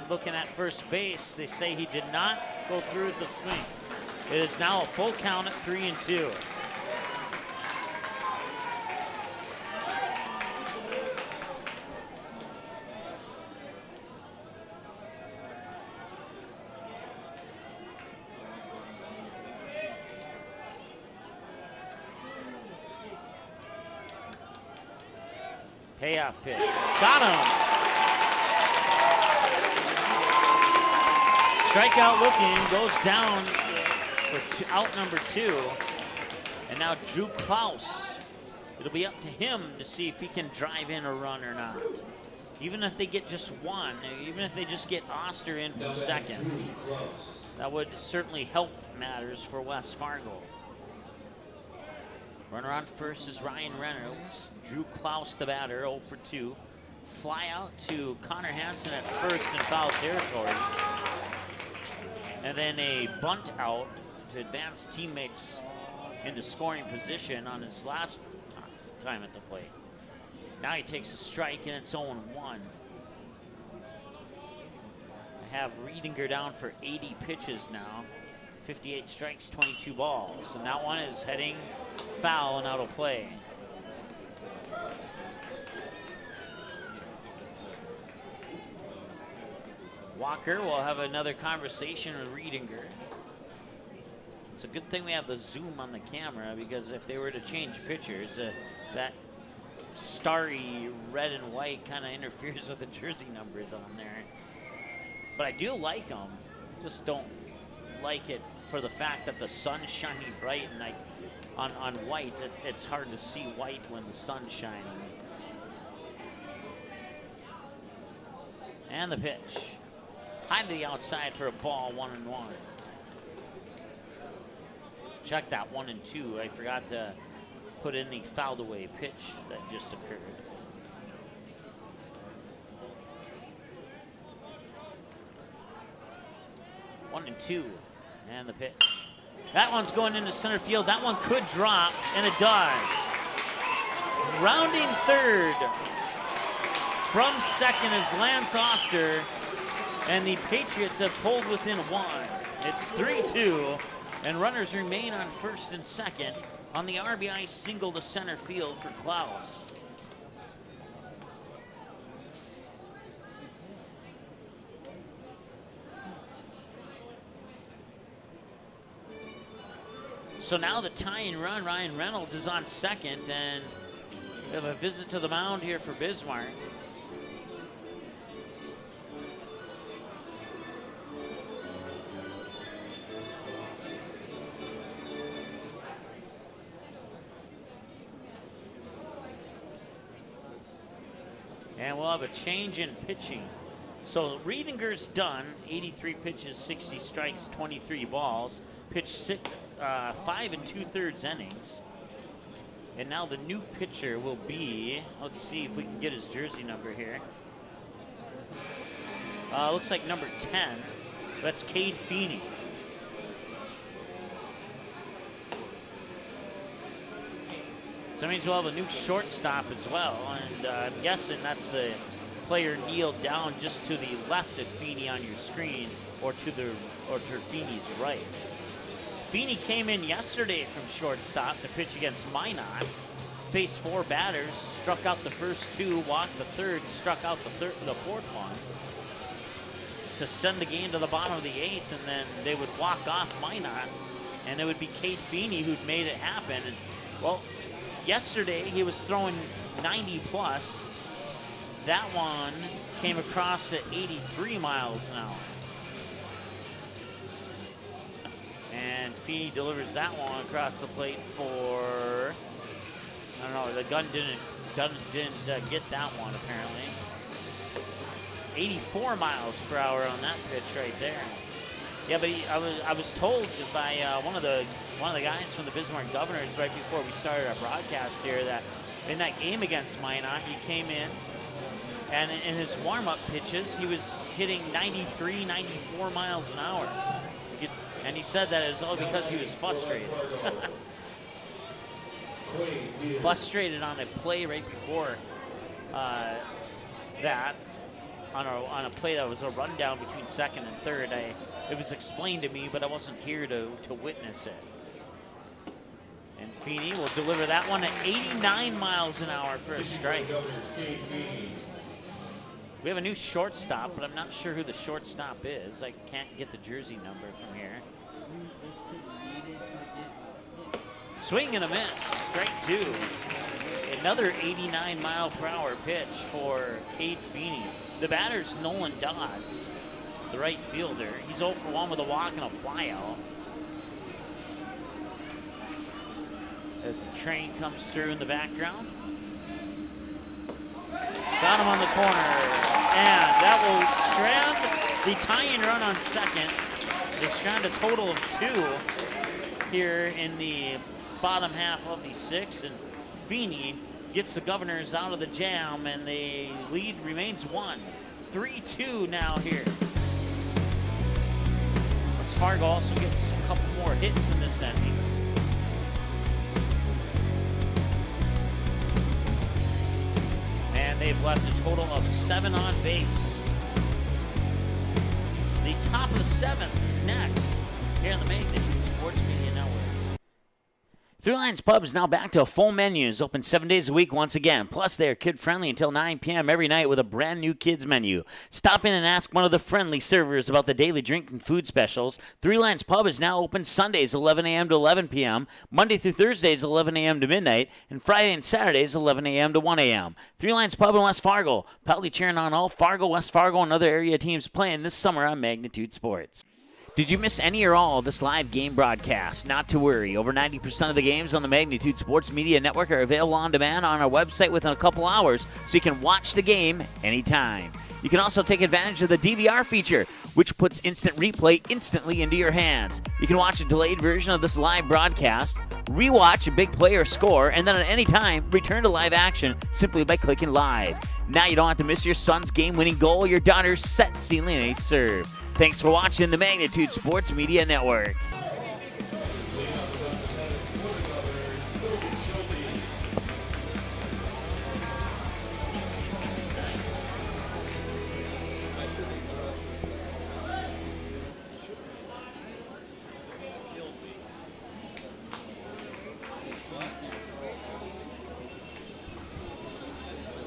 Looking at first base, they say he did not go through with the swing. It is now a full count at 3-2. Payoff pitch. Got him. Strikeout looking, goes down for out number 2. And now Drew Klaus. It'll be up to him to see if he can drive in a run or not. Even if they get just 1, even if they just get Oster in from second, that would certainly help matters for West Fargo. Runner on first is Ryan Reynolds. Drew Klaus, the batter, 0 for 2. Fly out to Connor Hansen at first in foul territory. And then a bunt out to advance teammates into scoring position on his last time at the plate. Now he takes a strike, and it's 0-1. I have Riedinger down for 80 pitches now. 58 strikes, 22 balls. And that one is heading foul and out of play. Walker will have another conversation with Riedinger. It's a good thing we have the zoom on the camera, because if they were to change pictures, that starry red and white kind of interferes with the jersey numbers on there. But I do like them, just don't like it for the fact that the sun's shining bright, and on white, it's hard to see white when the sun's shining. And the pitch. High to the outside for a ball, 1-1. Check that 1-2. I forgot to put in the fouled away pitch that just occurred. One and two, and the pitch. That one's going into center field. That one could drop, and it does. Rounding third from second is Lance Oster. And the Patriots have pulled within 1. It's 3-2, and runners remain on first and second on the RBI single to center field for Klaus. So now the tying run, Ryan Reynolds is on second, and we have a visit to the mound here for Bismarck. And we'll have a change in pitching. So Riedinger's done, 83 pitches, 60 strikes, 23 balls. Pitched 5 2/3 innings. And now the new pitcher will be, let's see if we can get his jersey number here. Looks like number 10. That's Cade Feeney. So that means we'll have a new shortstop as well. And I'm guessing that's the player kneeled down just to the left of Feeney on your screen, or to Feeney's right. Feeney came in yesterday from shortstop to pitch against Minot. Faced 4 batters, struck out the first 2, walked the third, and struck out the fourth one to send the game to the bottom of the 8th, and then they would walk off Minot, and it would be Cade Feeney who'd made it happen. And, well, yesterday he was throwing 90 plus. That one came across at 83 miles an hour. And Feeney delivers that one across the plate for, I don't know, the gun didn't get that one apparently. 84 miles per hour on that pitch right there. Yeah, but I was told by one of the guys from the Bismarck Governors right before we started our broadcast here that in that game against Minot, he came in and in his warm-up pitches, he was hitting 93, 94 miles an hour. And he said that it was all because he was frustrated. Frustrated on a play right before that. On a play that was a rundown between second and third. It was explained to me, but I wasn't here to witness it. And Feeney will deliver that one at 89 miles an hour for a strike. We have a new shortstop, but I'm not sure who the shortstop is. I can't get the jersey number from here. Swing and a miss, strike 2. Another 89 mile per hour pitch for Cade Feeney. The batter's Nolan Dodds, the right fielder. He's 0 for 1 with a walk and a flyout. As the train comes through in the background. Got him on the corner. And that will strand the tying run on second. They strand a total of 2 here in the bottom half of the 6th. And Feeney gets the Governors out of the jam, and the lead remains 1. 3-2 now here. West Fargo also gets a couple more hits in this inning. And they've left a total of 7 on base. The top of the 7th is next here on the Magnitude Sports Media Network. Three Lions Pub is now back to a full menu. It's open 7 days a week once again. Plus, they are kid-friendly until 9 p.m. every night with a brand new kids menu. Stop in and ask one of the friendly servers about the daily drink and food specials. Three Lions Pub is now open Sundays 11 a.m. to 11 p.m., Monday through Thursdays 11 a.m. to midnight, and Friday and Saturdays 11 a.m. to 1 a.m. Three Lions Pub in West Fargo. Proudly cheering on all Fargo, West Fargo, and other area teams playing this summer on Magnitude Sports. Did you miss any or all of this live game broadcast? Not to worry. Over 90% of the games on the Magnitude Sports Media Network are available on demand on our website within a couple hours, so you can watch the game anytime. You can also take advantage of the DVR feature, which puts instant replay instantly into your hands. You can watch a delayed version of this live broadcast, rewatch a big play or score, and then at any time, return to live action simply by clicking live. Now you don't have to miss your son's game-winning goal or your daughter's set-sealing ace serve. Thanks for watching the Magnitude Sports Media Network.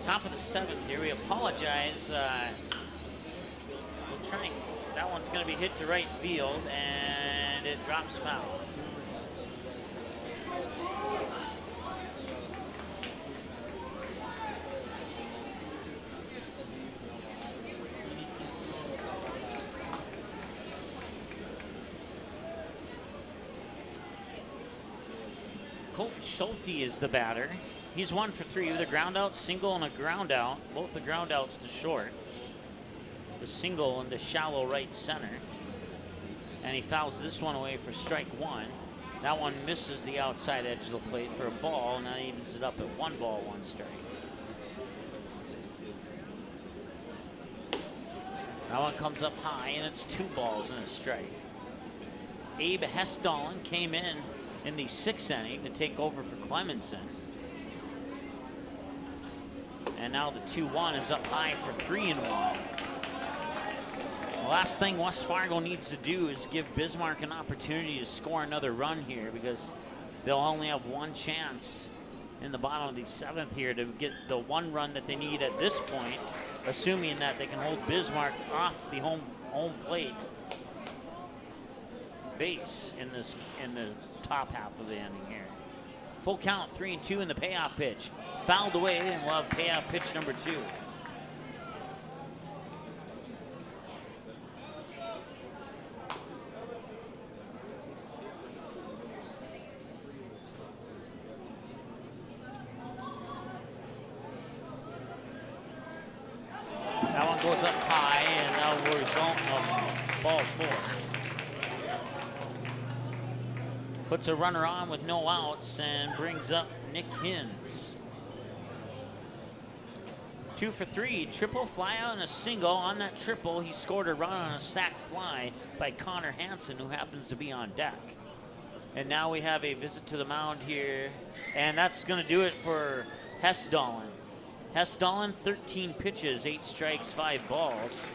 Top of the 7th here. We apologize. We'll try and that one's going to be hit to right field, and it drops foul. Colton Schulte is the batter. He's 1 for 3 with a ground out, single, and a ground out. Both the ground outs to short. The single into shallow right center. And he fouls this one away for strike 1. That one misses the outside edge of the plate for a ball, and that evens it up at 1 ball, 1 strike. That one comes up high, and it's 2 balls and a strike. Abe Hessdalen came in the 6th inning to take over for Clemenson. And now the 2-1 is up high for 3-1. The last thing West Fargo needs to do is give Bismarck an opportunity to score another run here, because they'll only have 1 chance in the bottom of the 7th here to get the 1 run that they need at this point, assuming that they can hold Bismarck off the home plate base in the top half of the inning here. Full count, 3-2 in the payoff pitch. Fouled away, and we'll have payoff pitch number 2. That one goes up high, and that will result in ball 4. Puts a runner on with no outs and brings up Nick Hins. 2 for 3, triple, fly out, and a single. On that triple, he scored a run on a sac fly by Connor Hansen, who happens to be on deck. And now we have a visit to the mound here, and that's going to do it for Hessdalen. Hessdalen, 13 pitches, 8 strikes, 5 balls.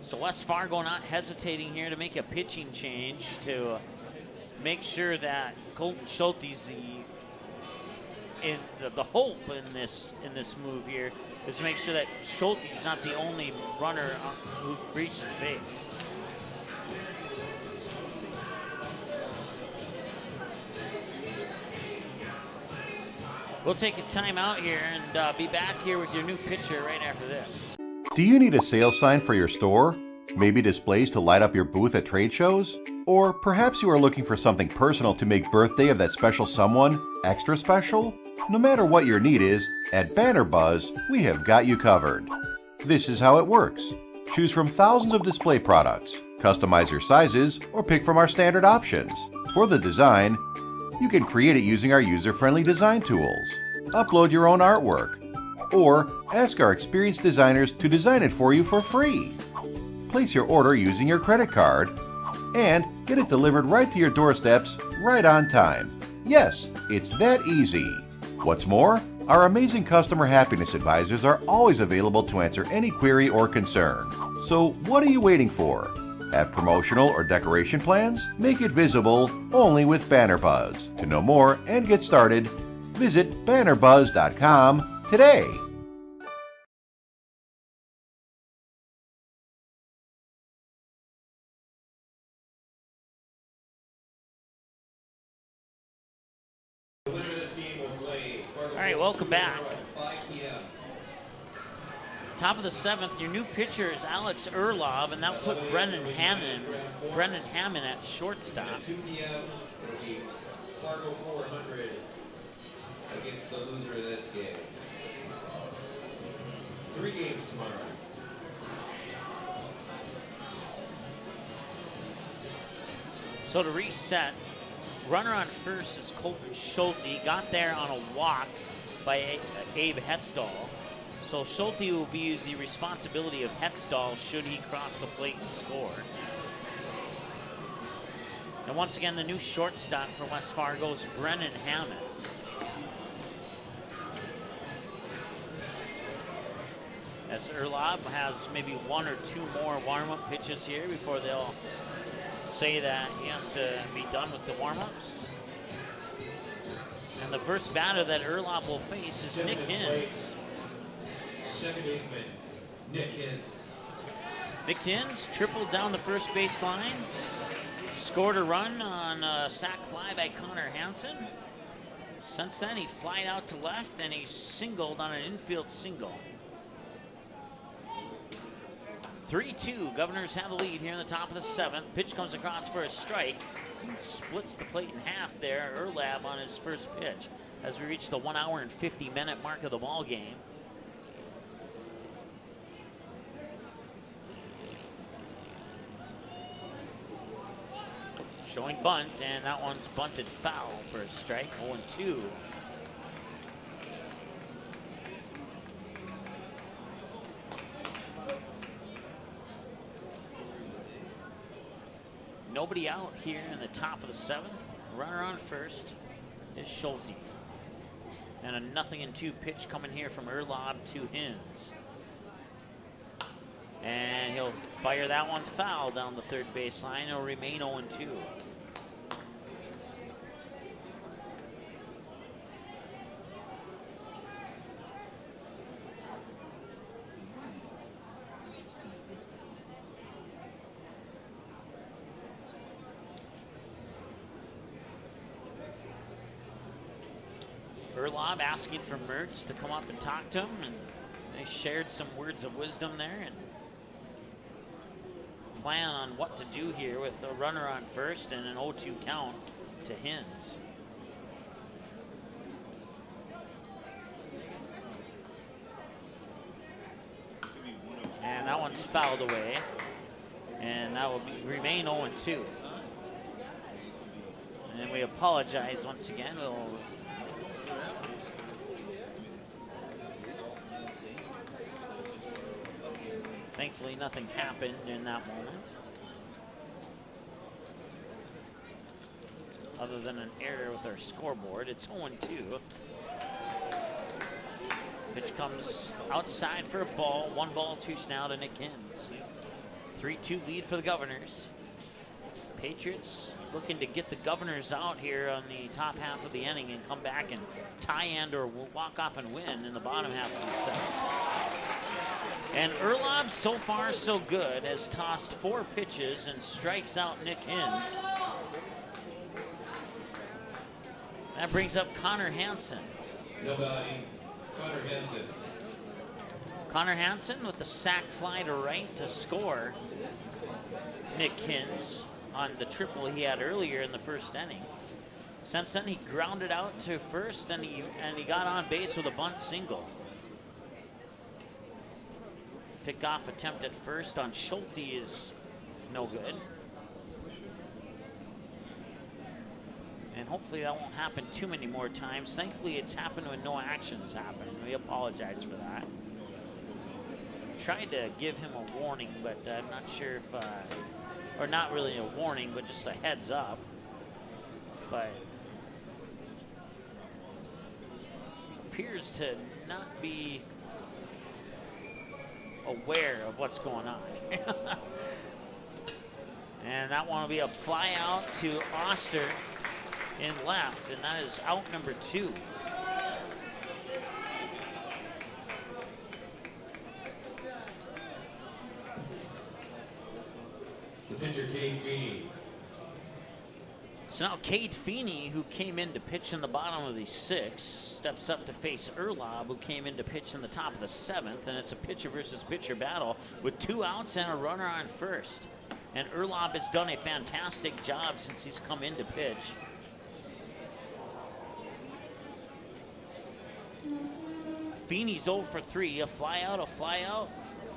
So West Fargo not hesitating here to make a pitching change to make sure that Colton Schulte's the hope in this move here is to make sure that Schulte's not the only runner who reaches base. We'll take a timeout here and be back here with your new pitcher right after this. Do you need a sales sign for your store? Maybe displays to light up your booth at trade shows? Or perhaps you are looking for something personal to make birthday of that special someone extra special? No matter what your need is, at Banner Buzz, we have got you covered. This is how it works. Choose from thousands of display products, customize your sizes, or pick from our standard options. For the design, you can create it using our user-friendly design tools. Upload your own artwork, or ask our experienced designers to design it for you for free. Place your order using your credit card and get it delivered right to your doorsteps right on time. Yes, it's that easy. What's more, our amazing customer happiness advisors are always available to answer any query or concern. So what are you waiting for? Have promotional or decoration plans? Make it visible only with Banner Buzz. To know more and get started, visit bannerbuzz.com today. All right, welcome back. Top of the 7th, your new pitcher is Alex Erlob, and that put Brendan Hammond at shortstop. 2 p.m. will be Fargo 400 against the loser of this game. 3 games tomorrow. So to reset, runner on first is Colton Schulte. Got there on a walk by Abe Hessdalen. So Schulte will be the responsibility of Hessdalen should he cross the plate and score. And once again, the new shortstop for West Fargo is Brennan Hammond. As Erlob has maybe 1 or 2 more warm-up pitches here before they'll say that he has to be done with the warm-ups. And the first batter that Erlob will face is Nick Hins. Second baseman, Nick Hins. Nick Hins tripled down the first base line, scored a run on a sac fly by Connor Hansen. Since then, he flied out to left and he singled on an infield single. 3-2. Governors have the lead here in the top of the 7th. Pitch comes across for a strike. Splits the plate in half there. Erlab on his first pitch as we reach the 1 hour and 50-minute mark of the ball game. Showing bunt, and that one's bunted foul for a strike. 0-2. Nobody out here in the top of the 7th. Runner on first is Schulte. And a 0-2 pitch coming here from Erlob to Hins. And he'll fire that one foul down the third baseline. It'll remain 0-2. Erlob asking for Mertz to come up and talk to him, and they shared some words of wisdom there and plan on what to do here with a runner on first and an 0-2 count to Hins. And that one's fouled away, and that will remain 0-2. And we apologize once again. Thankfully, nothing happened in that moment, other than an error with our scoreboard. It's 0-2. Pitch comes outside for a ball. 1 ball, 2 now to Nick Hins. 3-2 lead for the Governors. Patriots looking to get the Governors out here on the top half of the inning and come back and tie and or walk off and win in the bottom half of the 7th. And Erlob, so far so good, has tossed 4 pitches and strikes out Nick Hins. That brings up Connor Hansen. Nobody. Connor Hansen. Connor Hansen with the sac fly to right to score Nick Hins on the triple he had earlier in the first inning. Since then, he grounded out to first, and he got on base with a bunt single. Pickoff attempt at first on Schulte is no good. And hopefully that won't happen too many more times. Thankfully, it's happened when no actions happen. We apologize for that. Tried to give him a warning, but I'm not sure if, or not really a warning, but just a heads up. But appears to not be aware of what's going on. And that one will be a fly out to Oster in left, and that is out number 2. The pitcher, Cade Feeney. So now Cade Feeney, who came in to pitch in the bottom of the 6th, steps up to face Erlob, who came in to pitch in the top of the 7th, and it's a pitcher versus pitcher battle with 2 outs and a runner on first. And Erlob has done a fantastic job since he's come in to pitch. Feeney's 0 for 3, a fly out,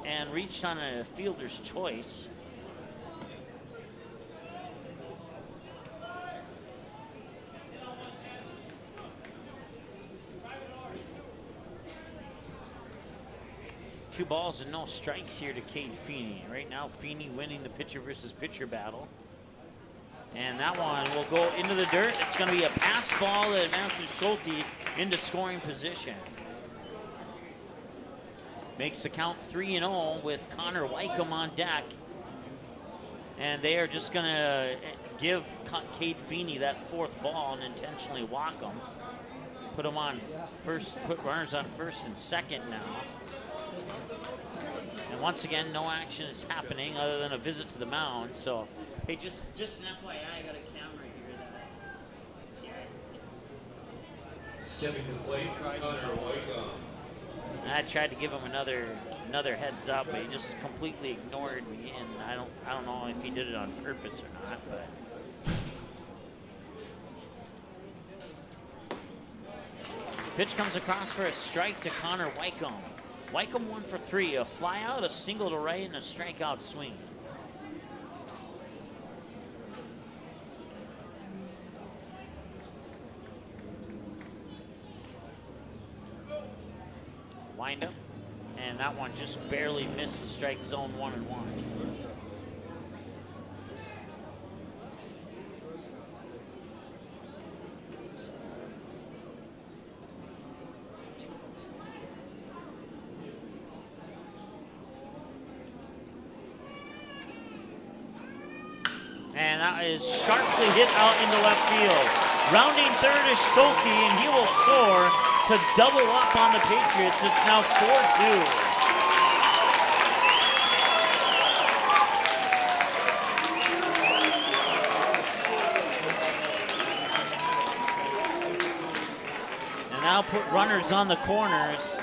and reached on a fielder's choice. Two balls and no strikes here to Cade Feeney. Right now, Feeney winning the pitcher versus pitcher battle. And that one will go into the dirt. It's going to be a pass ball that advances Schulte into scoring position. Makes the count 3-0 with Connor Wycombe on deck. And they are just going to give Cade Feeney that 4th ball and intentionally walk him. Put him on first, put runners on first and second now. And once again, no action is happening other than a visit to the mound. So, hey, just an FYI, I got a camera here Stepping to the plate, Connor Wycombe. I tried to give him another another heads up, but he just completely ignored me, and I don't know if he did it on purpose or not, but. Pitch comes across for a strike to Connor Wycombe. Wycombe 1 for 3, a fly out, a single to right, and a strikeout swing. Wind up, and that one just barely missed the strike zone 1-1. And that is sharply hit out into left field. Rounding third is Schulte, and he will score to double up on the Patriots. It's now 4-2. And now put runners on the corners.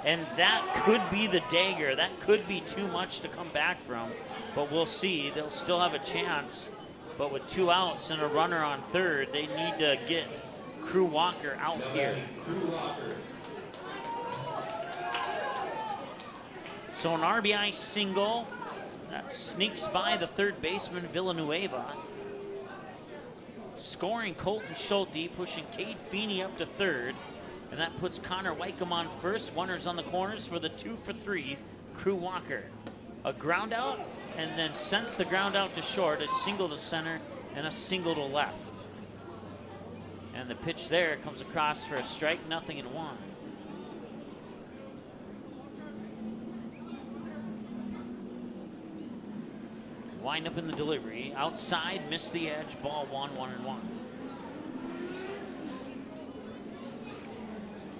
And that could be the dagger. That could be too much to come back from. But we'll see. They'll still have a chance. But with 2 outs and a runner on third, they need to get Crew Walker out here. So an RBI single that sneaks by the third baseman Villanueva. Scoring Colton Schulte, pushing Cade Feeney up to third. And that puts Connor Wycombe on first. Runners on the corners for the 2 for 3 Crew Walker. A ground out, and then sends the ground out to short, a single to center, and a single to left. And the pitch there comes across for a strike, 0-1. Wind up in the delivery. Outside, missed the edge, ball 1-1-1.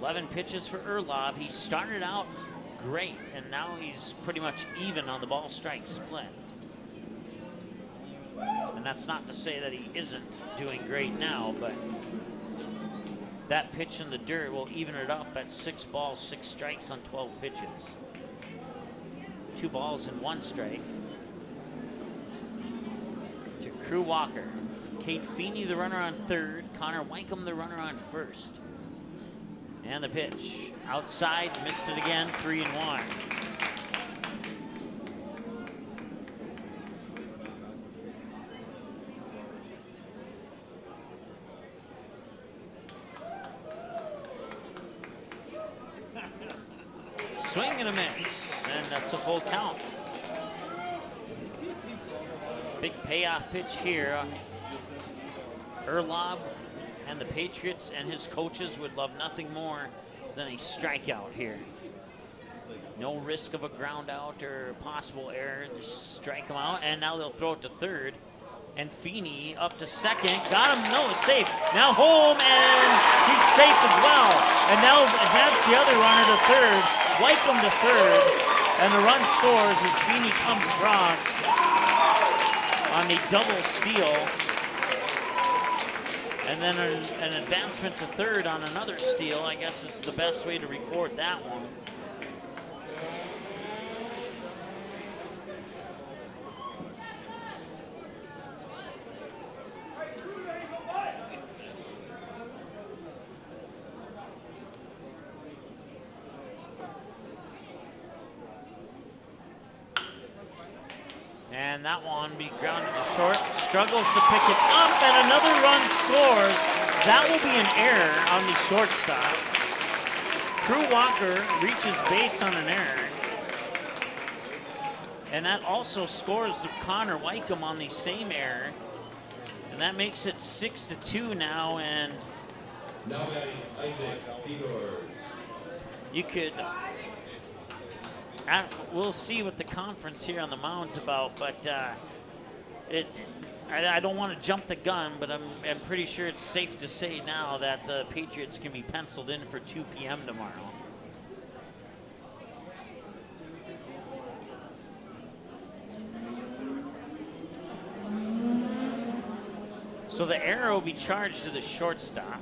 11 pitches for Erlob. He started out great, and now he's pretty much even on the ball strike split. And that's not to say that he isn't doing great now, but that pitch in the dirt will even it up at 6 balls, 6 strikes on 12 pitches. 2 balls and 1 strike. To Crew Walker. Cade Feeney, the runner on third. Connor Wycombe, the runner on first. And the pitch. Outside, missed it again, 3-1. Swing and a miss, and that's a full count. Big payoff pitch here. Erlob and the Patriots and his coaches would love nothing more than a strikeout here. No risk of a ground out or possible error. Just strike him out, and now they'll throw it to third. And Feeney up to second. Got him, no, safe. Now home, and he's safe as well. And now advance the other runner to third. Wycombe to third. And the run scores as Feeney comes across on the double steal. And then an advancement to third on another steal, I guess is the best way to record that one. And that one be grounded to short, struggles to pick it up, and another run scores. That will be an error on the shortstop. Crew Walker reaches base on an error. And that also scores the Connor Wycombe on the same error. And that makes it 6-2 now, and Now batting, Isaac Fedors. you could we'll see what the conference here on the mound's about, but I don't want to jump the gun, but I'm pretty sure it's safe to say now that the Patriots can be penciled in for 2 p.m. tomorrow. So the arrow will be charged to the shortstop.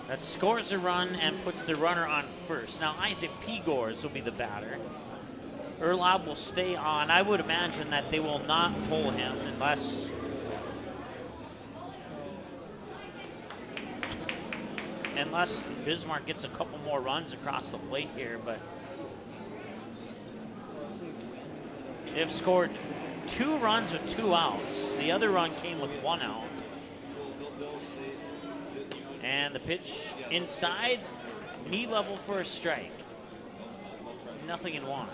that scores a run and puts the runner on first. Now Isaac Pigors will be the batter. Erlob will stay on. I would imagine that they will not pull him unless Bismarck gets a couple more runs across the plate here, but they've scored 2 runs with 2 outs. The other run came with 1 out. And the pitch inside, knee level for a strike. 0-1.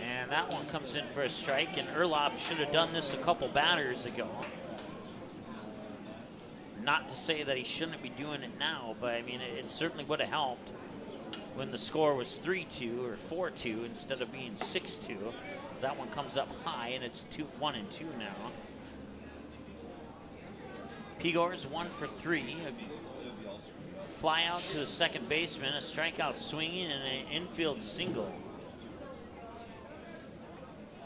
And that one comes in for a strike, and Erlob should have done this a couple batters ago. Not to say that he shouldn't be doing it now, but I mean, it certainly would have helped when the score was 3-2 or 4-2 instead of being 6-2. As that one comes up high, and it's 1-2 now. Pigors 1 for 3. A fly out to the second baseman, a strikeout swinging, and an infield single.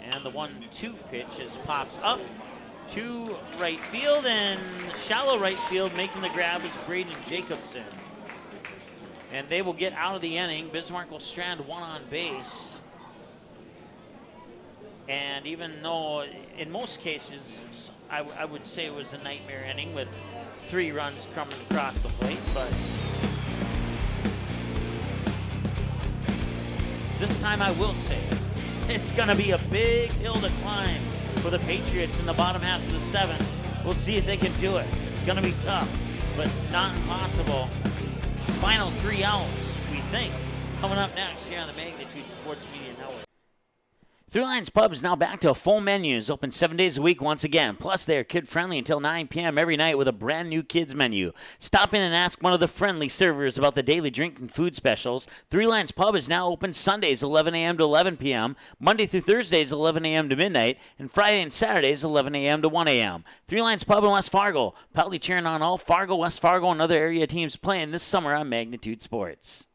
And the 1-2 pitch is popped up to right field, and shallow right field making the grab is Braden Jacobson. And they will get out of the inning. Bismarck will strand 1 on base. And even though in most cases I would say it was a nightmare inning with 3 runs coming across the plate, but this time I will say it's going to be a big hill to climb for the Patriots in the bottom half of the 7th. We'll see if they can do it. It's going to be tough, but it's not impossible. Final 3 outs, we think, coming up next here on the Magnitude Sports Media Network. Three Lions Pub is now back to full menus, open 7 days a week once again. Plus, they are kid-friendly until 9 p.m. every night with a brand new kids menu. Stop in and ask one of the friendly servers about the daily drink and food specials. Three Lions Pub is now open Sundays 11 a.m. to 11 p.m., Monday through Thursdays 11 a.m. to midnight, and Friday and Saturdays 11 a.m. to 1 a.m. Three Lions Pub in West Fargo, proudly cheering on all Fargo, West Fargo, and other area teams playing this summer on Magnitude Sports.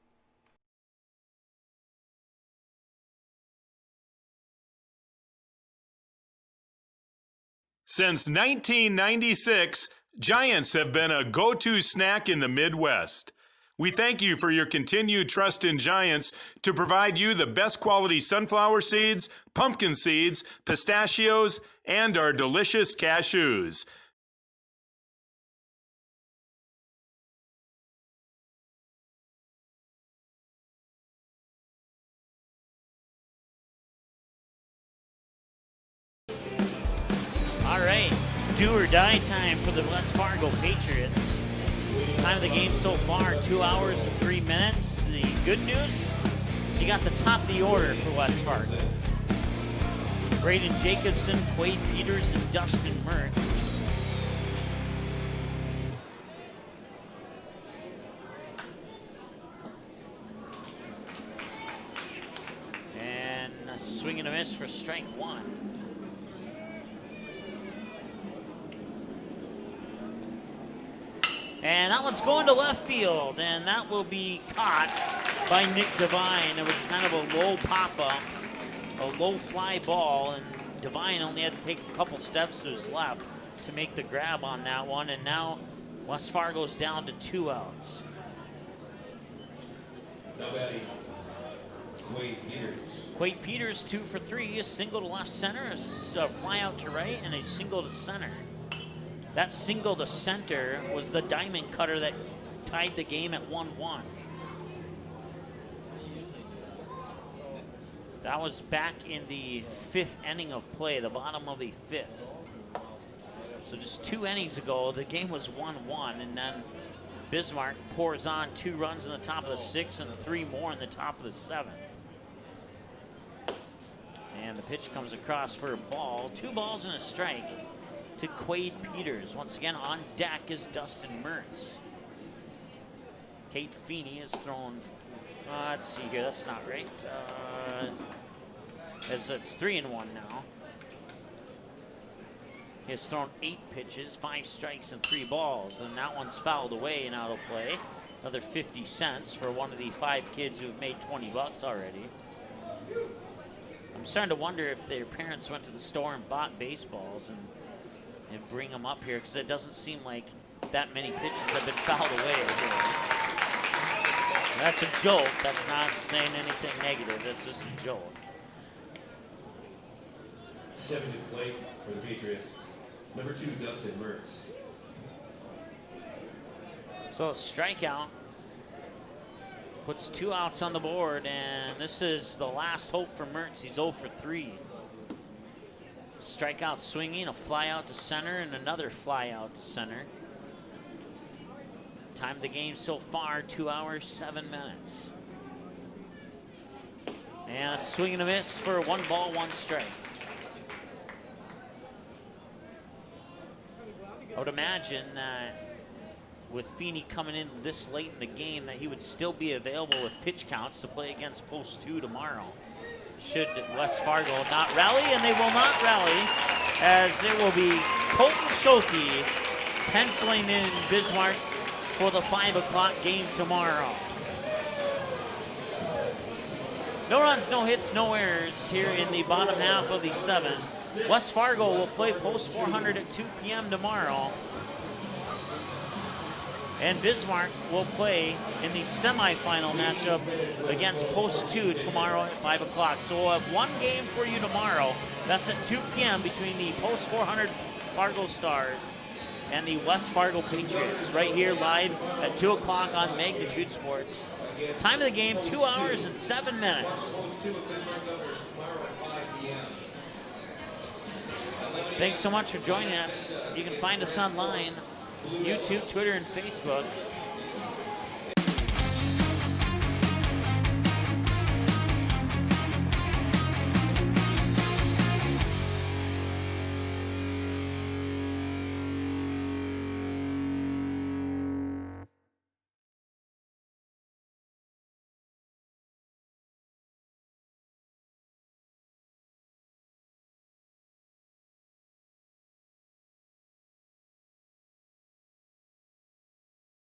Since 1996, Giants have been a go-to snack in the Midwest. We thank you for your continued trust in Giants to provide you the best quality sunflower seeds, pumpkin seeds, pistachios, and our delicious cashews. All right, it's do or die time for the West Fargo Patriots. Time of the game so far, 2 hours and 3 minutes. The good news is you got the top of the order for West Fargo. Braden Jacobson, Quade Peters, and Dustin Mertz. And a swing and a miss for strike 1. And that one's going to left field, and that will be caught by Nick Devine. It was kind of a low pop-up, a low fly ball, and Devine only had to take a couple steps to his left to make the grab on that one, and now West Fargo's down to 2 outs. Now batting, Quade Peters. Quade Peters 2 for 3, a single to left center, a fly out to right, and a single to center. That single to center was the diamond cutter that tied the game at 1-1. That was back in the 5th inning of play, the bottom of the 5th. So just 2 innings ago, the game was 1-1, and then Bismarck pours on 2 runs in the top of the 6th and 3 more in the top of the 7th. And the pitch comes across for a ball. 2 balls and a strike to Quade Peters. Once again, on deck is Dustin Mertz. Kate Feeney has thrown, let's see here, that's not right. As it's 3-1 now. He has thrown 8 pitches, 5 strikes and 3 balls, and that one's fouled away and out of play. Another 50 cents for one of the 5 kids who've made $20 already. I'm starting to wonder if their parents went to the store and bought baseballs and bring them up here, because it doesn't seem like that many pitches have been fouled away here. That's a joke. That's not saying anything negative. That's just a joke. 7 to plate for the Patriots. Number 2, Dustin Mertz. So a strikeout puts 2 outs on the board, and this is the last hope for Mertz. He's 0 for 3. Strikeout swinging, a fly out to center, and another fly out to center. Time of the game so far, 2 hours, 7 minutes. And a swing and a miss for 1 ball, 1 strike. I would imagine that with Feeney coming in this late in the game, that he would still be available with pitch counts to play against Post 2 tomorrow. Should West Fargo not rally, and they will not rally, as it will be Colton Schulte penciling in Bismarck for the 5 o'clock game tomorrow. No runs, no hits, no errors here in the bottom half of the 7th. West Fargo will play Post 400 at 2 p.m. tomorrow. And Bismarck will play in the semifinal matchup against Post 2 tomorrow at 5 o'clock. So we'll have 1 game for you tomorrow. That's at 2 p.m. between the Post 400 Fargo Stars and the West Fargo Patriots, right here live at 2 o'clock on Magnitude Sports. Time of the game, 2 hours and 7 minutes. Thanks so much for joining us. You can find us online, YouTube, Twitter, and Facebook.